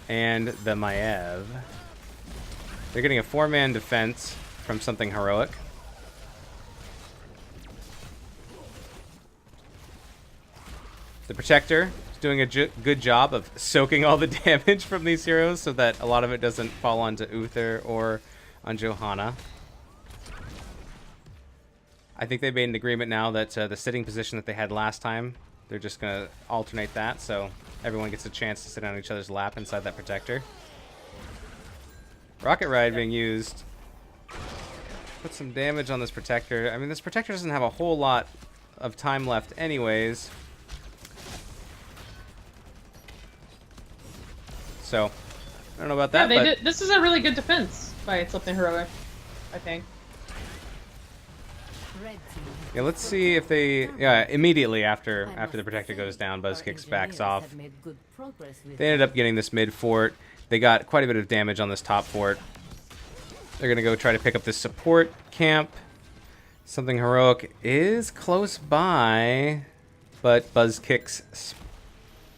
and the Maiev. They're getting a 4-man defense from something heroic. The Protector is doing a good job of soaking all the damage from these heroes so that a lot of it doesn't fall onto Uther or on Johanna. I think they made an agreement now that the sitting position that they had last time, they're just going to alternate that so everyone gets a chance to sit on each other's lap inside that Protector. Rocket Ride being used. Put some damage on this Protector. I mean, this Protector doesn't have a whole lot of time left anyways. So, I don't know about that, Yeah, but this is a really good defense by something heroic, I think. yeah, let's see if they... Yeah, immediately after the Protector goes down, Buzzkicks backs off. They ended up getting this mid fort. They got quite a bit of damage on this top fort. They're going to go try to pick up this support camp. Something heroic is close by, but Buzzkicks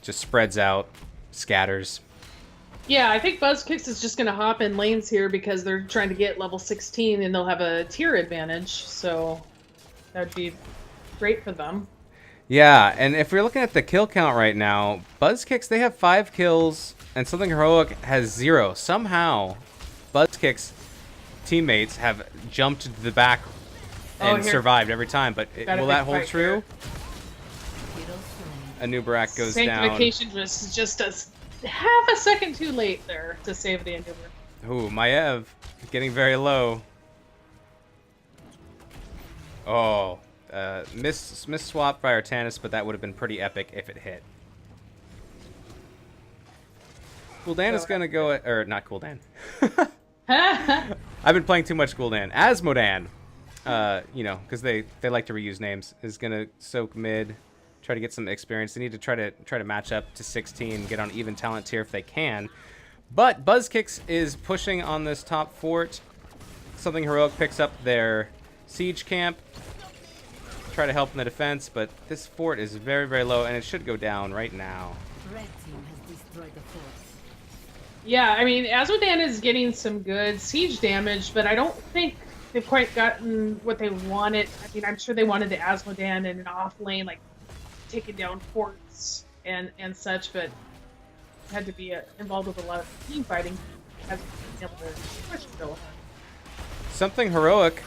just spreads out, scatters. Yeah, I think Buzzkicks is just going to hop in lanes here because they're trying to get level 16 and they'll have a tier advantage, so that would be great for them. Yeah, and if we're looking at the kill count right now, Buzzkicks, they have 5 kills, and Something Heroic has 0. Somehow, Buzzkicks teammates have jumped to the back and survived every time, but will that hold true? A new Barak goes down. Sanctification was just half a second too late there to save the Endeavor. Ooh, Maiev getting very low. Oh, miss swap by Artanis, but that would have been pretty epic if it hit. Gul'dan is gonna go or not Gul'dan. I've been playing too much Gul'dan. Asmodan, you know, because they like to reuse names, is gonna soak mid, try to get some experience. They need to try to match up to 16, get on even talent tier if they can. But Buzzkicks is pushing on this top fort. Something Heroic picks up their siege camp. Try to help in the defense, but this fort is very, very low, and it should go down right now. Red team has destroyed the fort. Yeah, I mean, Azmodan is getting some good siege damage, but I don't think they've quite gotten what they wanted. I mean, I'm sure they wanted the Azmodan in an off lane, like taking down forts and such, but had to be involved with a lot of team fighting. Hasn't been able to push it though. Something Heroic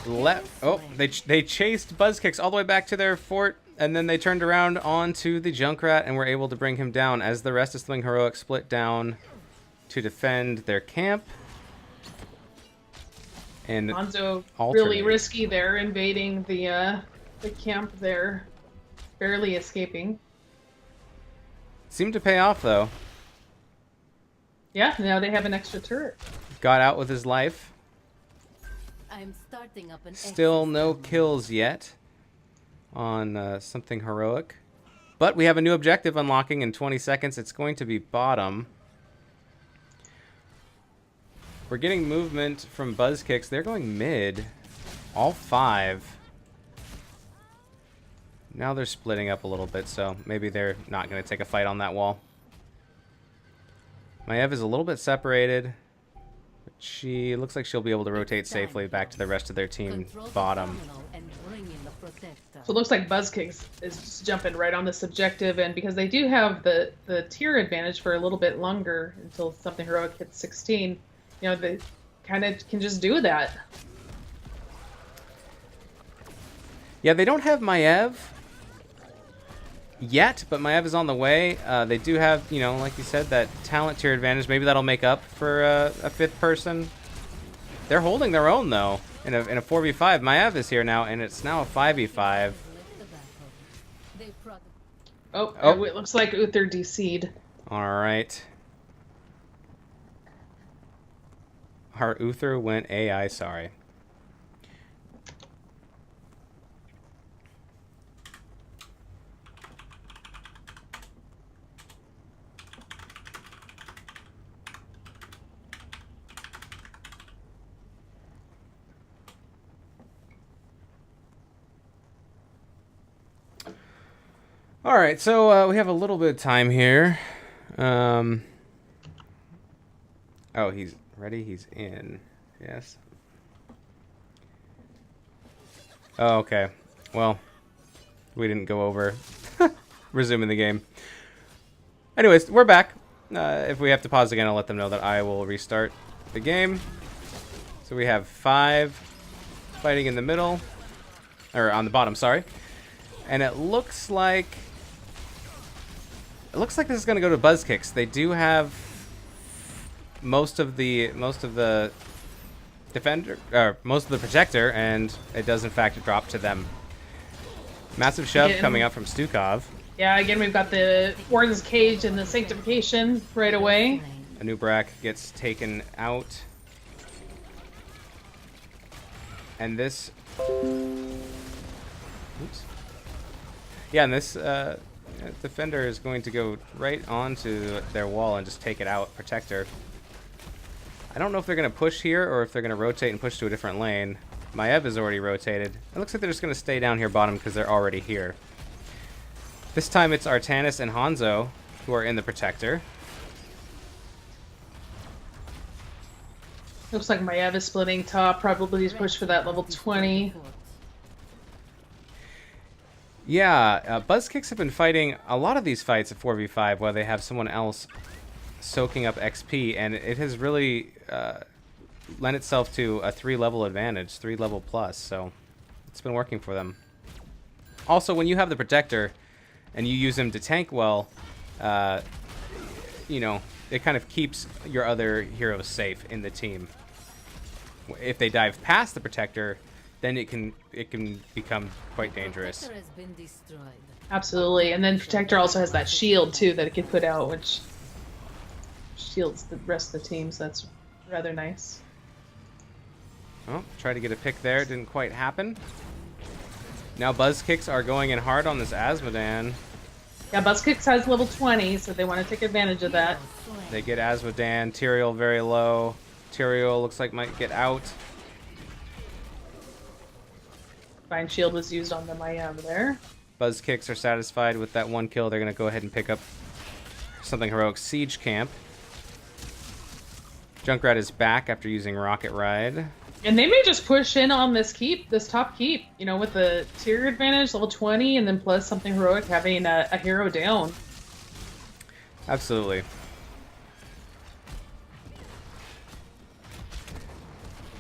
left. Oh, they chased Buzzkicks all the way back to their fort, and then they turned around onto the Junkrat and were able to bring him down as the rest of Something Heroic split down to defend their camp. And Hanzo alternate. really risky there, invading the camp there, barely escaping. Seemed to pay off though. Yeah, now they have an extra turret. Got out with his life. I'm starting up an Still exit no tunnel. kills yet on Something Heroic. But we have a new objective unlocking in 20 seconds. It's going to be bottom. We're getting movement from Buzzkicks. They're going mid. All 5. Now they're splitting up a little bit, so maybe they're not going to take a fight on that wall. Maiev is a little bit separated. But she looks like she'll be able to rotate safely back to the rest of their team Control the bottom. terminal and bring in the protector. So it looks like Buzzkicks is just jumping right on this objective, and because they do have the tier advantage for a little bit longer until Something Heroic hits 16, you know, they kind of can just do that. Yeah, they don't have Maiev. yet, but Maev is on the way. They do have, you know, like you said, that talent tier advantage. Maybe that'll make up for a 5th person. They're holding their own, though, in a 4v5. Maev is here now, and it's now a 5v5. Oh, it looks like Uther DC'd. All right. Our Uther went AI, sorry. All right, so we have a little bit of time here. Oh, he's ready. He's in. Yes. Oh, okay. Well, we didn't go over resuming the game. Anyways, we're back. If we have to pause again, I'll let them know that I will restart the game. So we have 5 fighting in the middle, or on the bottom, sorry. And it looks like this is going to go to Buzz Kicks. They do have most of the defender, or most of the protector, and it does in fact drop to them. Massive shove coming up from Stukov. Yeah, again we've got the Warden's Cage and the Sanctification right away. Anubrak gets taken out, and this. Oops. Yeah, and this defender is going to go right onto their wall and just take it out, protector. I don't know if they're going to push here or if they're going to rotate and push to a different lane. Maev is already rotated. It looks like they're just going to stay down here bottom because they're already here. This time it's Artanis and Hanzo who are in the protector. Looks like Maev is splitting top. Probably he's pushed for that level 20. Yeah, Buzz Kicks have been fighting a lot of these fights at 4v5 while they have someone else soaking up XP, and it has really lent itself to a 3-level advantage, 3-level plus, so it's been working for them. Also, when you have the Protector and you use him to tank well, you know, it kind of keeps your other heroes safe in the team. If they dive past the Protector, then it can become quite dangerous. Absolutely, and then Protector also has that shield too that it can put out, which shields the rest of the team, so that's rather nice. Oh, tried to get a pick there, didn't quite happen. Now Buzz Kicks are going in hard on this Asmodan. Yeah, Buzz Kicks has level 20, so they want to take advantage of that. They get Asmodan, Tyrael very low. Tyrael looks like might get out. Divine Shield was used on the Mayam there. Buzz Kicks are satisfied with that 1 kill. They're going to go ahead and pick up something heroic. Siege Camp. Junkrat is back after using Rocket Ride. And they may just push in on this keep, this top keep, you know, with the tier advantage, level 20, and then plus something heroic having a hero down. Absolutely.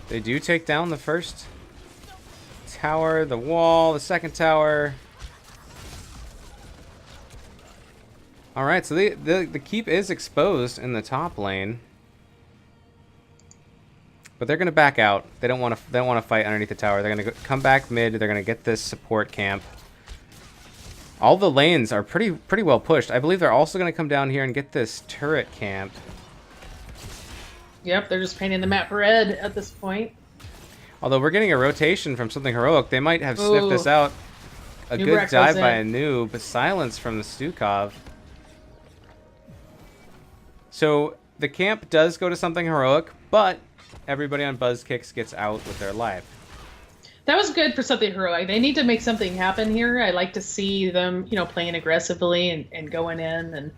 They do take down the first tower, the wall, the second tower. Alright, so the keep is exposed in the top lane. But they're gonna back out. They don't want to fight underneath the tower. They're gonna come back mid. They're gonna get this support camp. All the lanes are pretty well pushed. I believe they're also gonna come down here and get this turret camp. Yep, they're just painting the map red at this point. Although we're getting a rotation from something heroic, they might have sniffed this out. A good dive by a noob, but silence from the Stukov. So the camp does go to something heroic, but everybody on Buzz Kicks gets out with their life. That was good for something heroic. They need to make something happen here. I like to see them, you know, playing aggressively and going in, and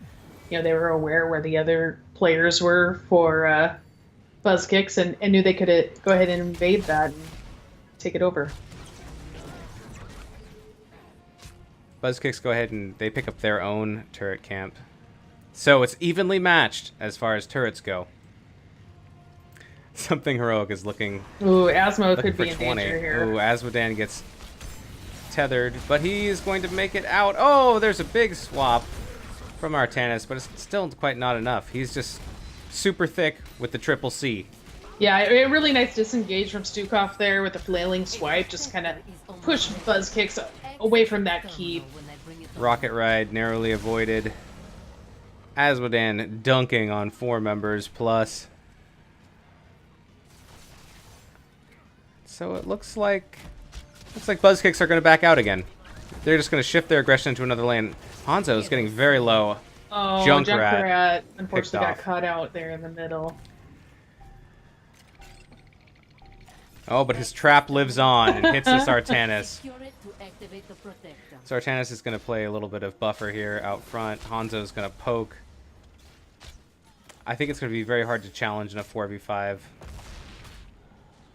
you know, they were aware where the other players were for Buzz Kicks and knew they could go ahead and invade that and take it over. Buzz Kicks go ahead and they pick up their own turret camp. So it's evenly matched as far as turrets go. Something heroic is looking. Ooh, Asmo could for be in 20. danger here. Ooh, Asmodan gets tethered, but he's going to make it out. Oh, there's a big swap from Artanis, but it's still quite not enough. He's just super thick with the triple C. Yeah, a really nice disengage from Stukov there with a flailing swipe. Just kind of push Buzz Kicks away from that keep. Rocket Ride narrowly avoided. Asmodan dunking on 4 members plus. So it looks like Buzz Kicks are going to back out again. They're just going to shift their aggression to another lane. Hanzo is getting very low. Oh, Junkrat unfortunately got caught out there in the middle. Oh, but his trap lives on and hits this Artanis. So Artanis is going to play a little bit of buffer here out front. Hanzo's going to poke. I think it's going to be very hard to challenge in a 4v5.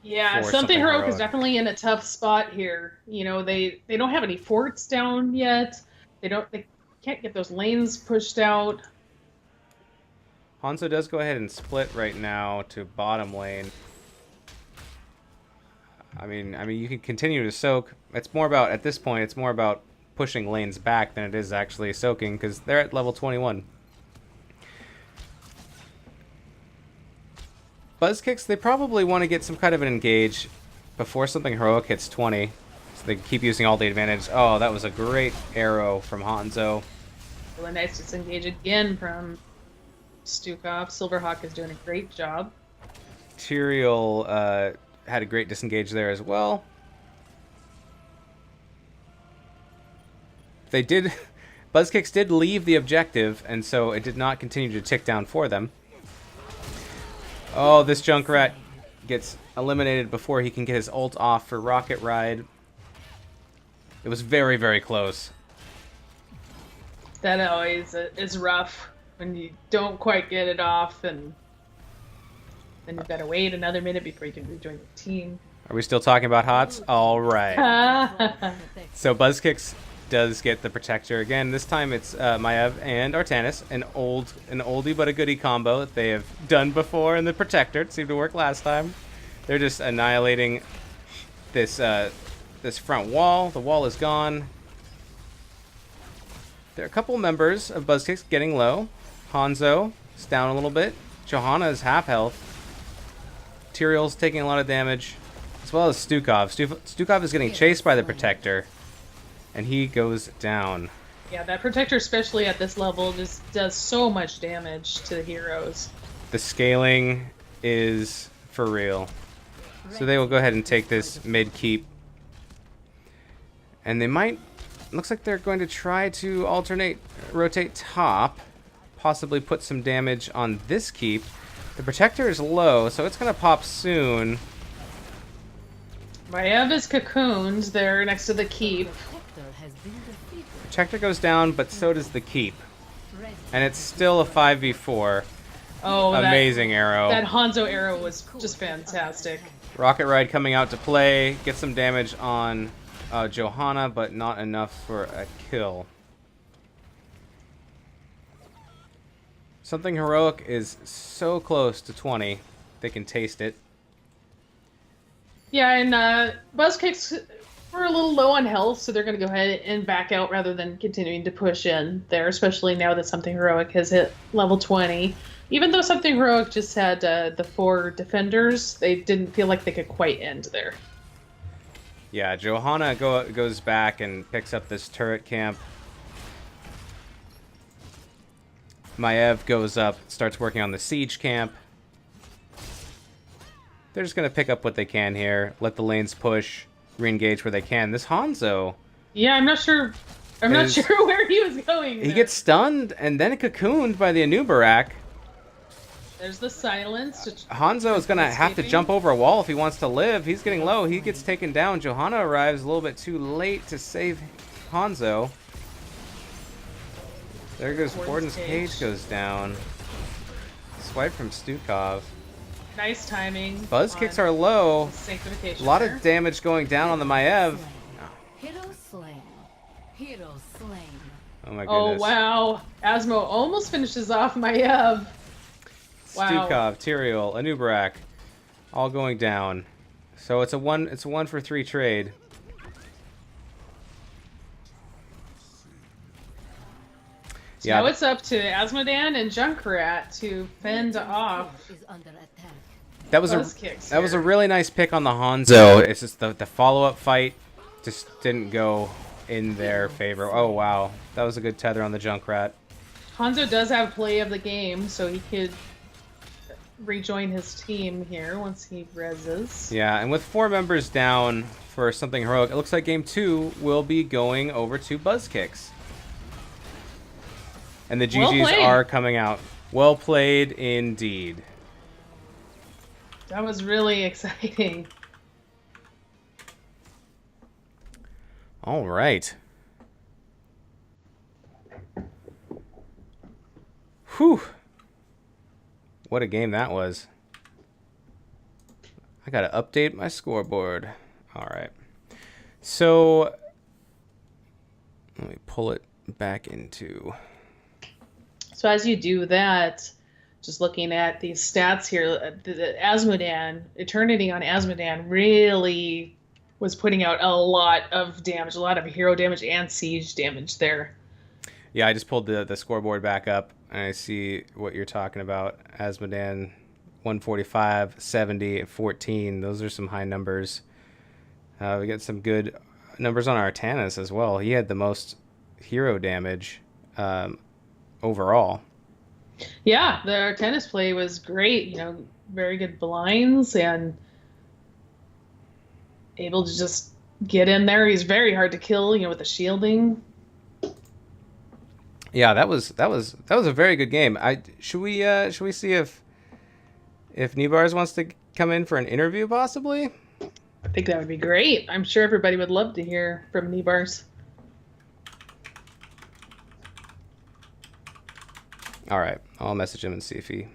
Yeah, Something Heroic is definitely in a tough spot here. You know, they don't have any forts down yet. They can't get those lanes pushed out. Hanzo does go ahead and split right now to bottom lane. I mean, you can continue to soak. It's more about, at this point, it's more about pushing lanes back than it is actually soaking, because they're at level 21. Buzz Kicks, they probably want to get some kind of an engage before Something Heroic hits 20. So they keep using all the advantage. Oh, that was a great arrow from Hanzo. Really nice disengage again from Stukov. Silverhawk is doing a great job. Tyrael had a great disengage there as well. They did... Buzz Kicks did leave the objective, and so it did not continue to tick down for them. Oh, this Junkrat gets eliminated before he can get his ult off for Rocket Ride. It was very, very close. That always is rough when you don't quite get it off, and then you've got to wait another minute before you can rejoin the team. Are we still talking about HOTS? All right. So Buzz Kicks does get the Protector again. This time it's Maev and Artanis, an oldie but a goodie combo that they have done before in the Protector. It seemed to work last time. They're just annihilating this this front wall. The wall is gone. There are a couple members of Buzz Kicks getting low. Hanzo is down a little bit. Johanna is half health. Tyrael's taking a lot of damage, as well as Stukov. Stukov is getting chased by the Protector, and he goes down. Yeah, that Protector, especially at this level, just does so much damage to the heroes. The scaling is for real. So they will go ahead and take this mid keep. And they might... Looks like they're going to try to rotate top. Possibly put some damage on this keep. The Protector is low, so it's going to pop soon. Maev is cocooned there next to the keep. Protector goes down, but so does the keep. And it's still a 5v4. Oh, amazing arrow. That Hanzo arrow was just fantastic. Rocket Ride coming out to play. Get some damage on Johanna, but not enough for a kill. Something Heroic is so close to 20. They can taste it. Yeah, and Buzz Kicks were a little low on health, so they're going to go ahead and back out rather than continuing to push in there, especially now that Something Heroic has hit level 20. Even though Something Heroic just had the 4 defenders, they didn't feel like they could quite end there. Yeah, Johanna goes back and picks up this turret camp. Maev goes up, starts working on the siege camp. They're just going to pick up what they can here, let the lanes push, re-engage where they can. This Hanzo... Yeah, I'm not sure where he was going. He gets stunned and then cocooned by the Anubarak. There's the silence. Hanzo is going to have to jump over a wall if he wants to live. He's getting low. He gets taken down. Johanna arrives a little bit too late to save Hanzo. There goes Borden's cage goes down. Swipe from Stukov. Nice timing. Buzz Kicks are low. A lot of damage going down on the Maev. Hero slain. Hero slain. Oh my goodness. Oh wow. Asmo almost finishes off Maev. Wow. Stukov, Tyrael, Anubarak, all going down. So it's a one for 3 trade. So Yeah, now it's up to Asmodan and Junkrat to fend off that was Buzz Kicks a here. really nice pick on the Hanzo. It's just the follow-up fight just didn't go in their favor. Oh wow, that was a good tether on the Junkrat. Hanzo does have play of the game, so he could rejoin his team here once he reses. Yeah, and with 4 members down for something heroic, it looks like game 2 will be going over to Buzz Kicks. And the Well GGs played. are coming out. Well played indeed. That was really exciting. All right. Whew. What a game that was. I gotta update my scoreboard. All right. So let me pull it back into. So as you do that, just looking at these stats here, the Asmodan, Eternity on Asmodan really was putting out a lot of damage, a lot of hero damage and siege damage there. Yeah, I just pulled the scoreboard back up, and I see what you're talking about. Asmodan, 145, 70, 14. Those are some high numbers. We got some good numbers on Artanis as well. He had the most hero damage overall. Yeah, their tennis play was great. You know, very good blinds and able to just get in there. He's very hard to kill, you know, with the shielding. Yeah, that was a very good game. Should we see if Nebars wants to come in for an interview possibly? I think that would be great. I'm sure everybody would love to hear from Nebars. All right, I'll message him and see if he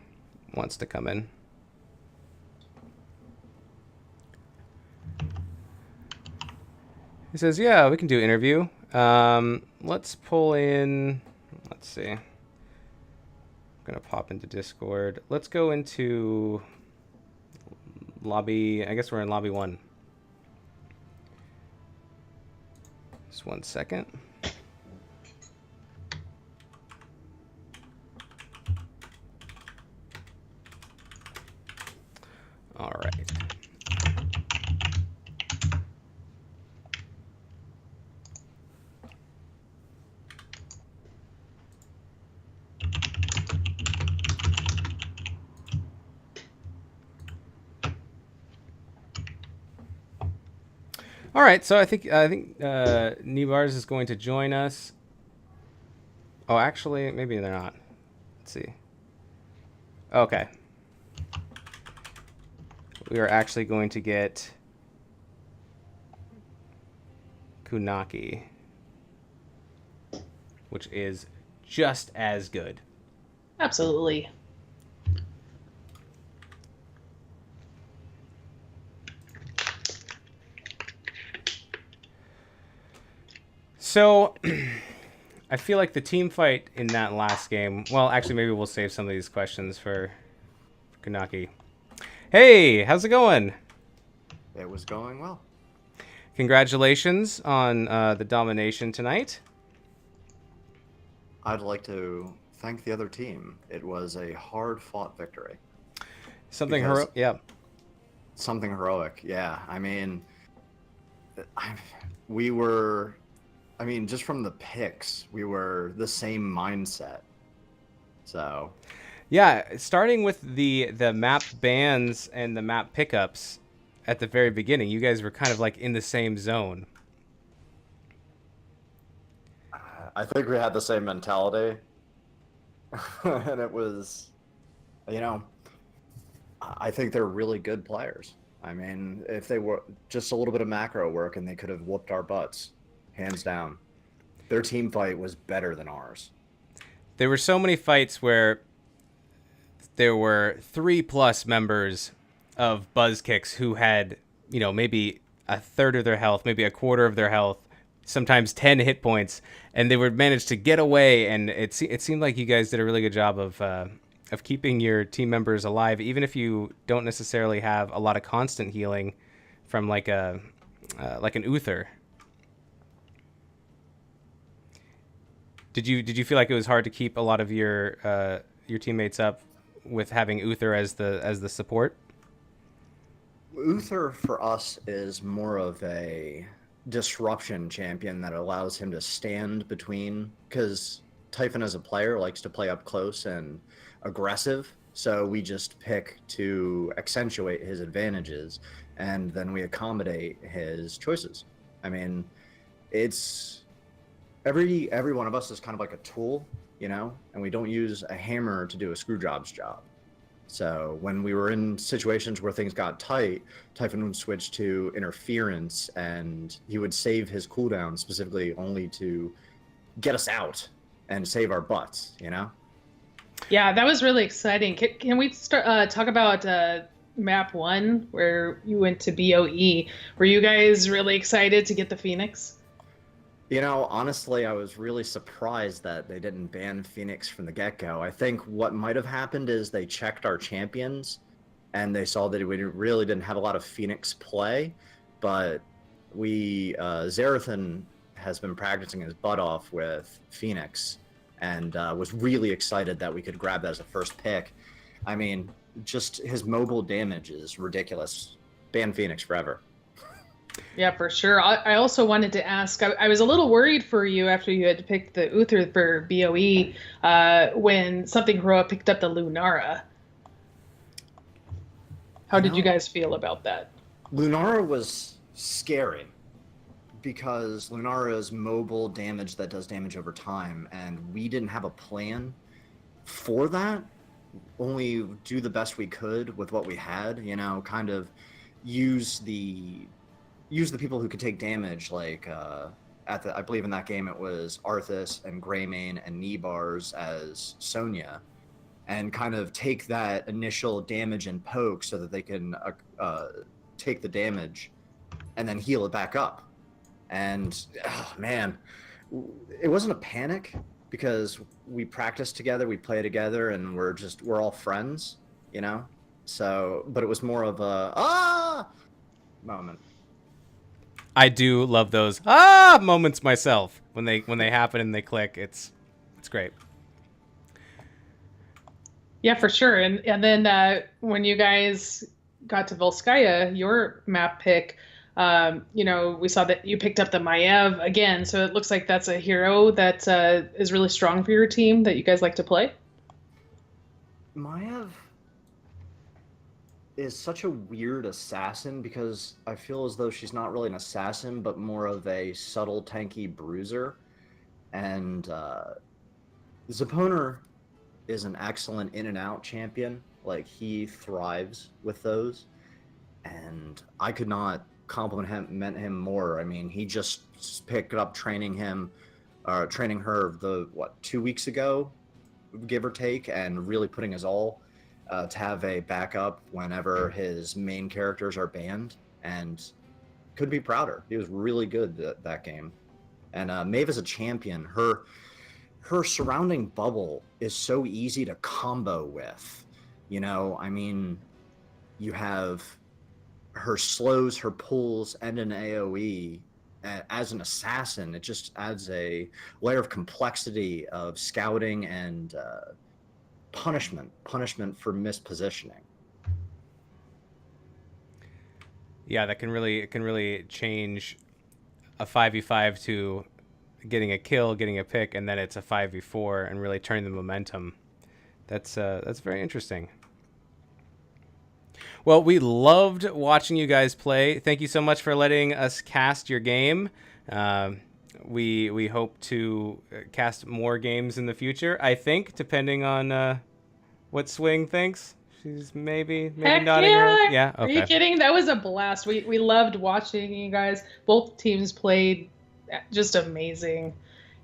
wants to come in. He says, "Yeah, we can do interview. Let's pull in. Let's see. I'm gonna pop into Discord. Let's go into lobby. I guess we're in lobby 1. Just 1 second." All right. All right, so I think Nebars is going to join us. Oh, actually, maybe they're not. Let's see. Okay. We are actually going to get Kunaki, which is just as good. Absolutely. So, I feel like the team fight in that last game. Well, actually, maybe we'll save some of these questions for Kunaki. Hey, how's it going? It was going well. Congratulations on the domination tonight. I'd like to thank the other team. It was a hard-fought victory. Something Because- heroic. Yeah. Something heroic, yeah. I mean, we were... I mean, just from the picks, we were the same mindset. So... Yeah, starting with the map bans and the map pickups at the very beginning, you guys were kind of like in the same zone. I think we had the same mentality. And it was, you know, I think they're really good players. I mean, if they were just a little bit of macro work and they could have whooped our butts, hands down. Their team fight was better than ours. There were so many fights where there were 3+ members of Buzz Kicks who had, you know, maybe a third of their health, maybe a quarter of their health, sometimes 10 hit points, and they would manage to get away. And it seemed like you guys did a really good job of keeping your team members alive, even if you don't necessarily have a lot of constant healing from like an Uther. Did you feel like it was hard to keep a lot of your teammates up with having Uther as the support? Uther for us is more of a disruption champion that allows him to stand between, because Typhon as a player likes to play up close and aggressive, so we just pick to accentuate his advantages and then we accommodate his choices. I mean, it's every one of us is kind of like a tool, and we don't use a hammer to do a screw job's job. So when we were in situations where things got tight, Typhon would switch to interference, and he would save his cooldown specifically only to get us out and save our butts. Yeah, that was really exciting. Can we talk about map 1 where you went to BOE? Were you guys really excited to get the Phoenix? Honestly, I was really surprised that they didn't ban Phoenix from the get-go. I think what might have happened is they checked our champions and they saw that we really didn't have a lot of Phoenix play, but Zarathan has been practicing his butt off with Phoenix and was really excited that we could grab that as a first pick. I mean, just his mobile damage is ridiculous. Ban Phoenix forever. Yeah, for sure. I also wanted to ask, I was a little worried for you after you had picked the Uther for BOE when something heroic picked up the Lunara. How did you guys feel about that? Lunara was scary because Lunara's mobile damage that does damage over time, and we didn't have a plan for that. Only do the best we could with what we had, kind of use the people who could take damage, like I believe in that game it was Arthas and Greymane and Nibars as Sonya, and kind of take that initial damage and poke so that they can take the damage and then heal it back up. And man, it wasn't a panic because we practice together, we play together, and we're all friends, So, but it was more of a moment. I do love those moments myself when they happen and they click. It's great. Yeah, for sure. And then when you guys got to Volskaya, your map pick, we saw that you picked up the Maiev again. So it looks like that's a hero that is really strong for your team that you guys like to play. Maiev is such a weird assassin because I feel as though she's not really an assassin, but more of a subtle, tanky bruiser. And Zaponer is an excellent in and out champion. Like, he thrives with those. And I could not compliment him more. I mean, he just picked up training her 2 weeks ago, give or take, and really putting his all to have a backup whenever his main characters are banned, and could be prouder. He was really good that game. And Maeve is a champion. Her surrounding bubble is so easy to combo with. I mean, you have her slows, her pulls, and an AoE. As an assassin, it just adds a layer of complexity of scouting and punishment for mispositioning. Yeah, it can really change a 5v5 to getting a kill, getting a pick, and then it's a 5v4 and really turning the momentum. That's very interesting. Well, we loved watching you guys play. Thank you so much for letting us cast your game. We hope to cast more games in the future, I think, depending on what Swing thinks. She's maybe Heck nodding yeah. her. Yeah, okay. Are you kidding? That was a blast. We loved watching you guys. Both teams played just amazing.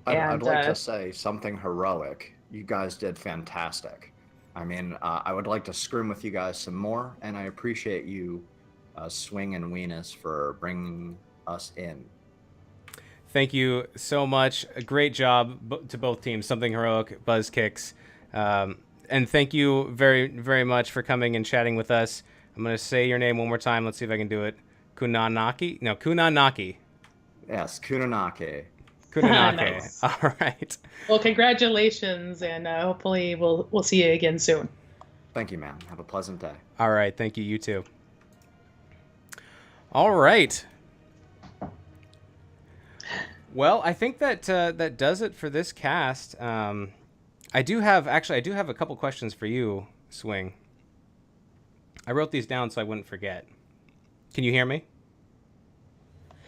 I'd like to say something heroic. You guys did fantastic. I mean, I would like to scrim with you guys some more, and I appreciate you, Swing and Weenus, for bringing us in. Thank you so much. A great job to both teams. Something heroic, Buzz Kicks. And thank you very, very much for coming and chatting with us. I'm going to say your name one more time. Let's see if I can do it. Kunanaki? No, Kunanaki. Yes, Kunanaki. Kunanake. Nice. All right. Well, congratulations, and hopefully we'll see you again soon. Thank you, man. Have a pleasant day. All right. Thank you. You too. All right. Well, I think that that does it for this cast. I do have a couple questions for you, Swing. I wrote these down so I wouldn't forget. Can you hear me?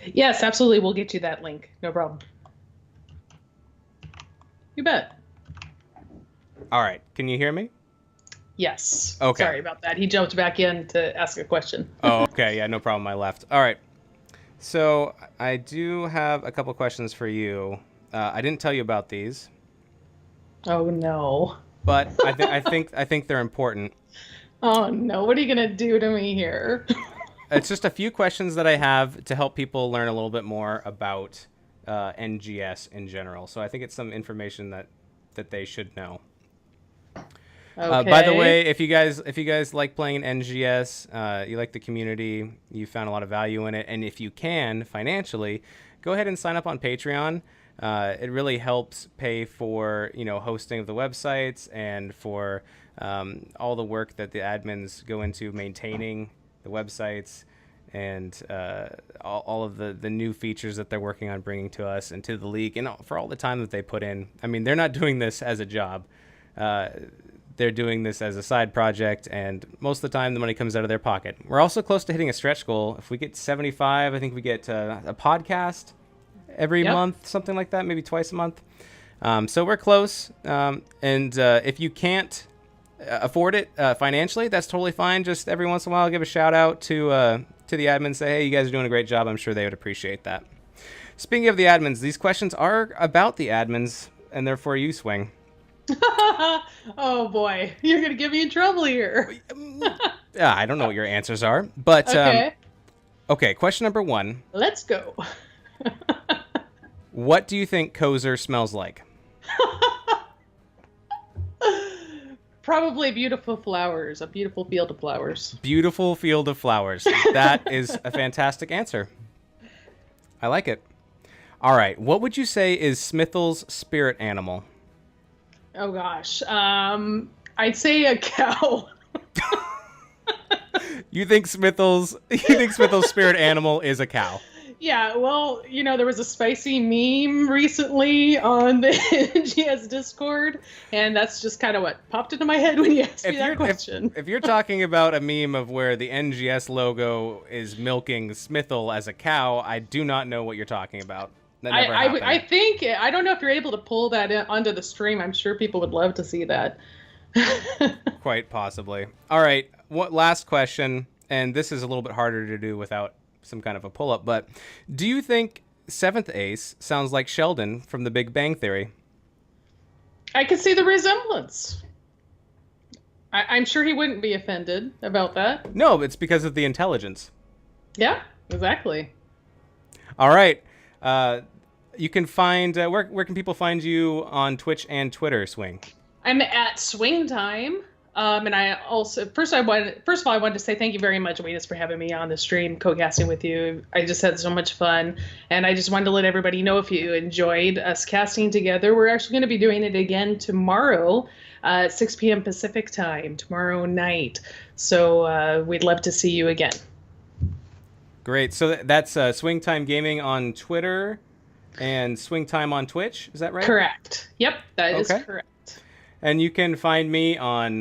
Yes, absolutely. We'll get you that link. No problem. You bet. All right. Can you hear me? Yes. Okay. Sorry about that. He jumped back in to ask a question. Oh, okay. Yeah, no problem. I left. All right. So I do have a couple questions for you. I didn't tell you about these, Oh no. but I think they're important. Oh no. What are you gonna do to me here? It's just a few questions that I have to help people learn a little bit more about NGS in general. So I think it's some information that they should know. Okay. By the way, if you guys like playing NGS, you like the community, you found a lot of value in it, and if you can financially, go ahead and sign up on Patreon. It really helps pay for hosting of the websites and for all the work that the admins go into maintaining the websites and all of the new features that they're working on bringing to us and to the league, and for all the time that they put in. I mean, they're not doing this as a job. They're doing this as a side project, and most of the time the money comes out of their pocket. We're also close to hitting a stretch goal. If we get 75, I think we get a podcast every month, something like that, maybe twice a month. So we're close. And if you can't afford it financially, that's totally fine. Just every once in a while, give a shout out to the admin. Say, hey, you guys are doing a great job. I'm sure they would appreciate that. Speaking of the admins, these questions are about the admins, and they're for you, Swing. Oh boy, you're gonna get me in trouble here. I don't know what your answers are, but Okay. Okay. Question number 1. Let's go. What do you think Kozer smells like? Probably beautiful flowers, a beautiful field of flowers. Beautiful field of flowers. That is a fantastic answer. I like it. All right. What would you say is Smithel's spirit animal? Oh gosh, I'd say a cow. You think Smithel's spirit animal is a cow? Yeah, well, there was a spicy meme recently on the NGS Discord, and that's just kind of what popped into my head when you asked me that question. If you're talking about a meme of where the NGS logo is milking Smithel as a cow, I do not know what you're talking about. That never happened. I think, I don't know if you're able to pull that onto the stream. I'm sure people would love to see that. Quite possibly. All right, what last question, and this is a little bit harder to do without some kind of a pull-up, but do you think Seventh Ace sounds like Sheldon from The Big Bang Theory? I could see the resemblance. I'm sure he wouldn't be offended about that. No, it's because of the intelligence. Yeah, exactly. All right. You can find where can people find you on Twitch and Twitter, Swing? I'm at Swing Time. And I also first of all, I wanted to say thank you very much, Waitus, for having me on the stream, co-casting with you. I just had so much fun, and I just wanted to let everybody know if you enjoyed us casting together. We're actually going to be doing it again tomorrow, 6 p.m. Pacific time, tomorrow night. So we'd love to see you again. Great. So that's Swing Time Gaming on Twitter and Swing Time on Twitch. Is that right? Correct. Yep, that is correct. And you can find me on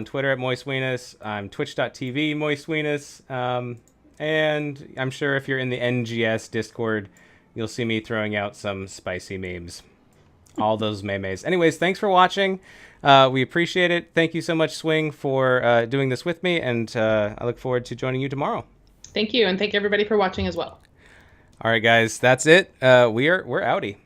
Twitter at Moistweenus. I'm twitch.tv Moistweenus. And I'm sure if you're in the NGS Discord, you'll see me throwing out some spicy memes. All those memes. Anyways, thanks for watching. We appreciate it. Thank you so much, Swing, for doing this with me. And I look forward to joining you tomorrow. Thank you. And thank everybody for watching as well. All right, guys. That's it. We're outie.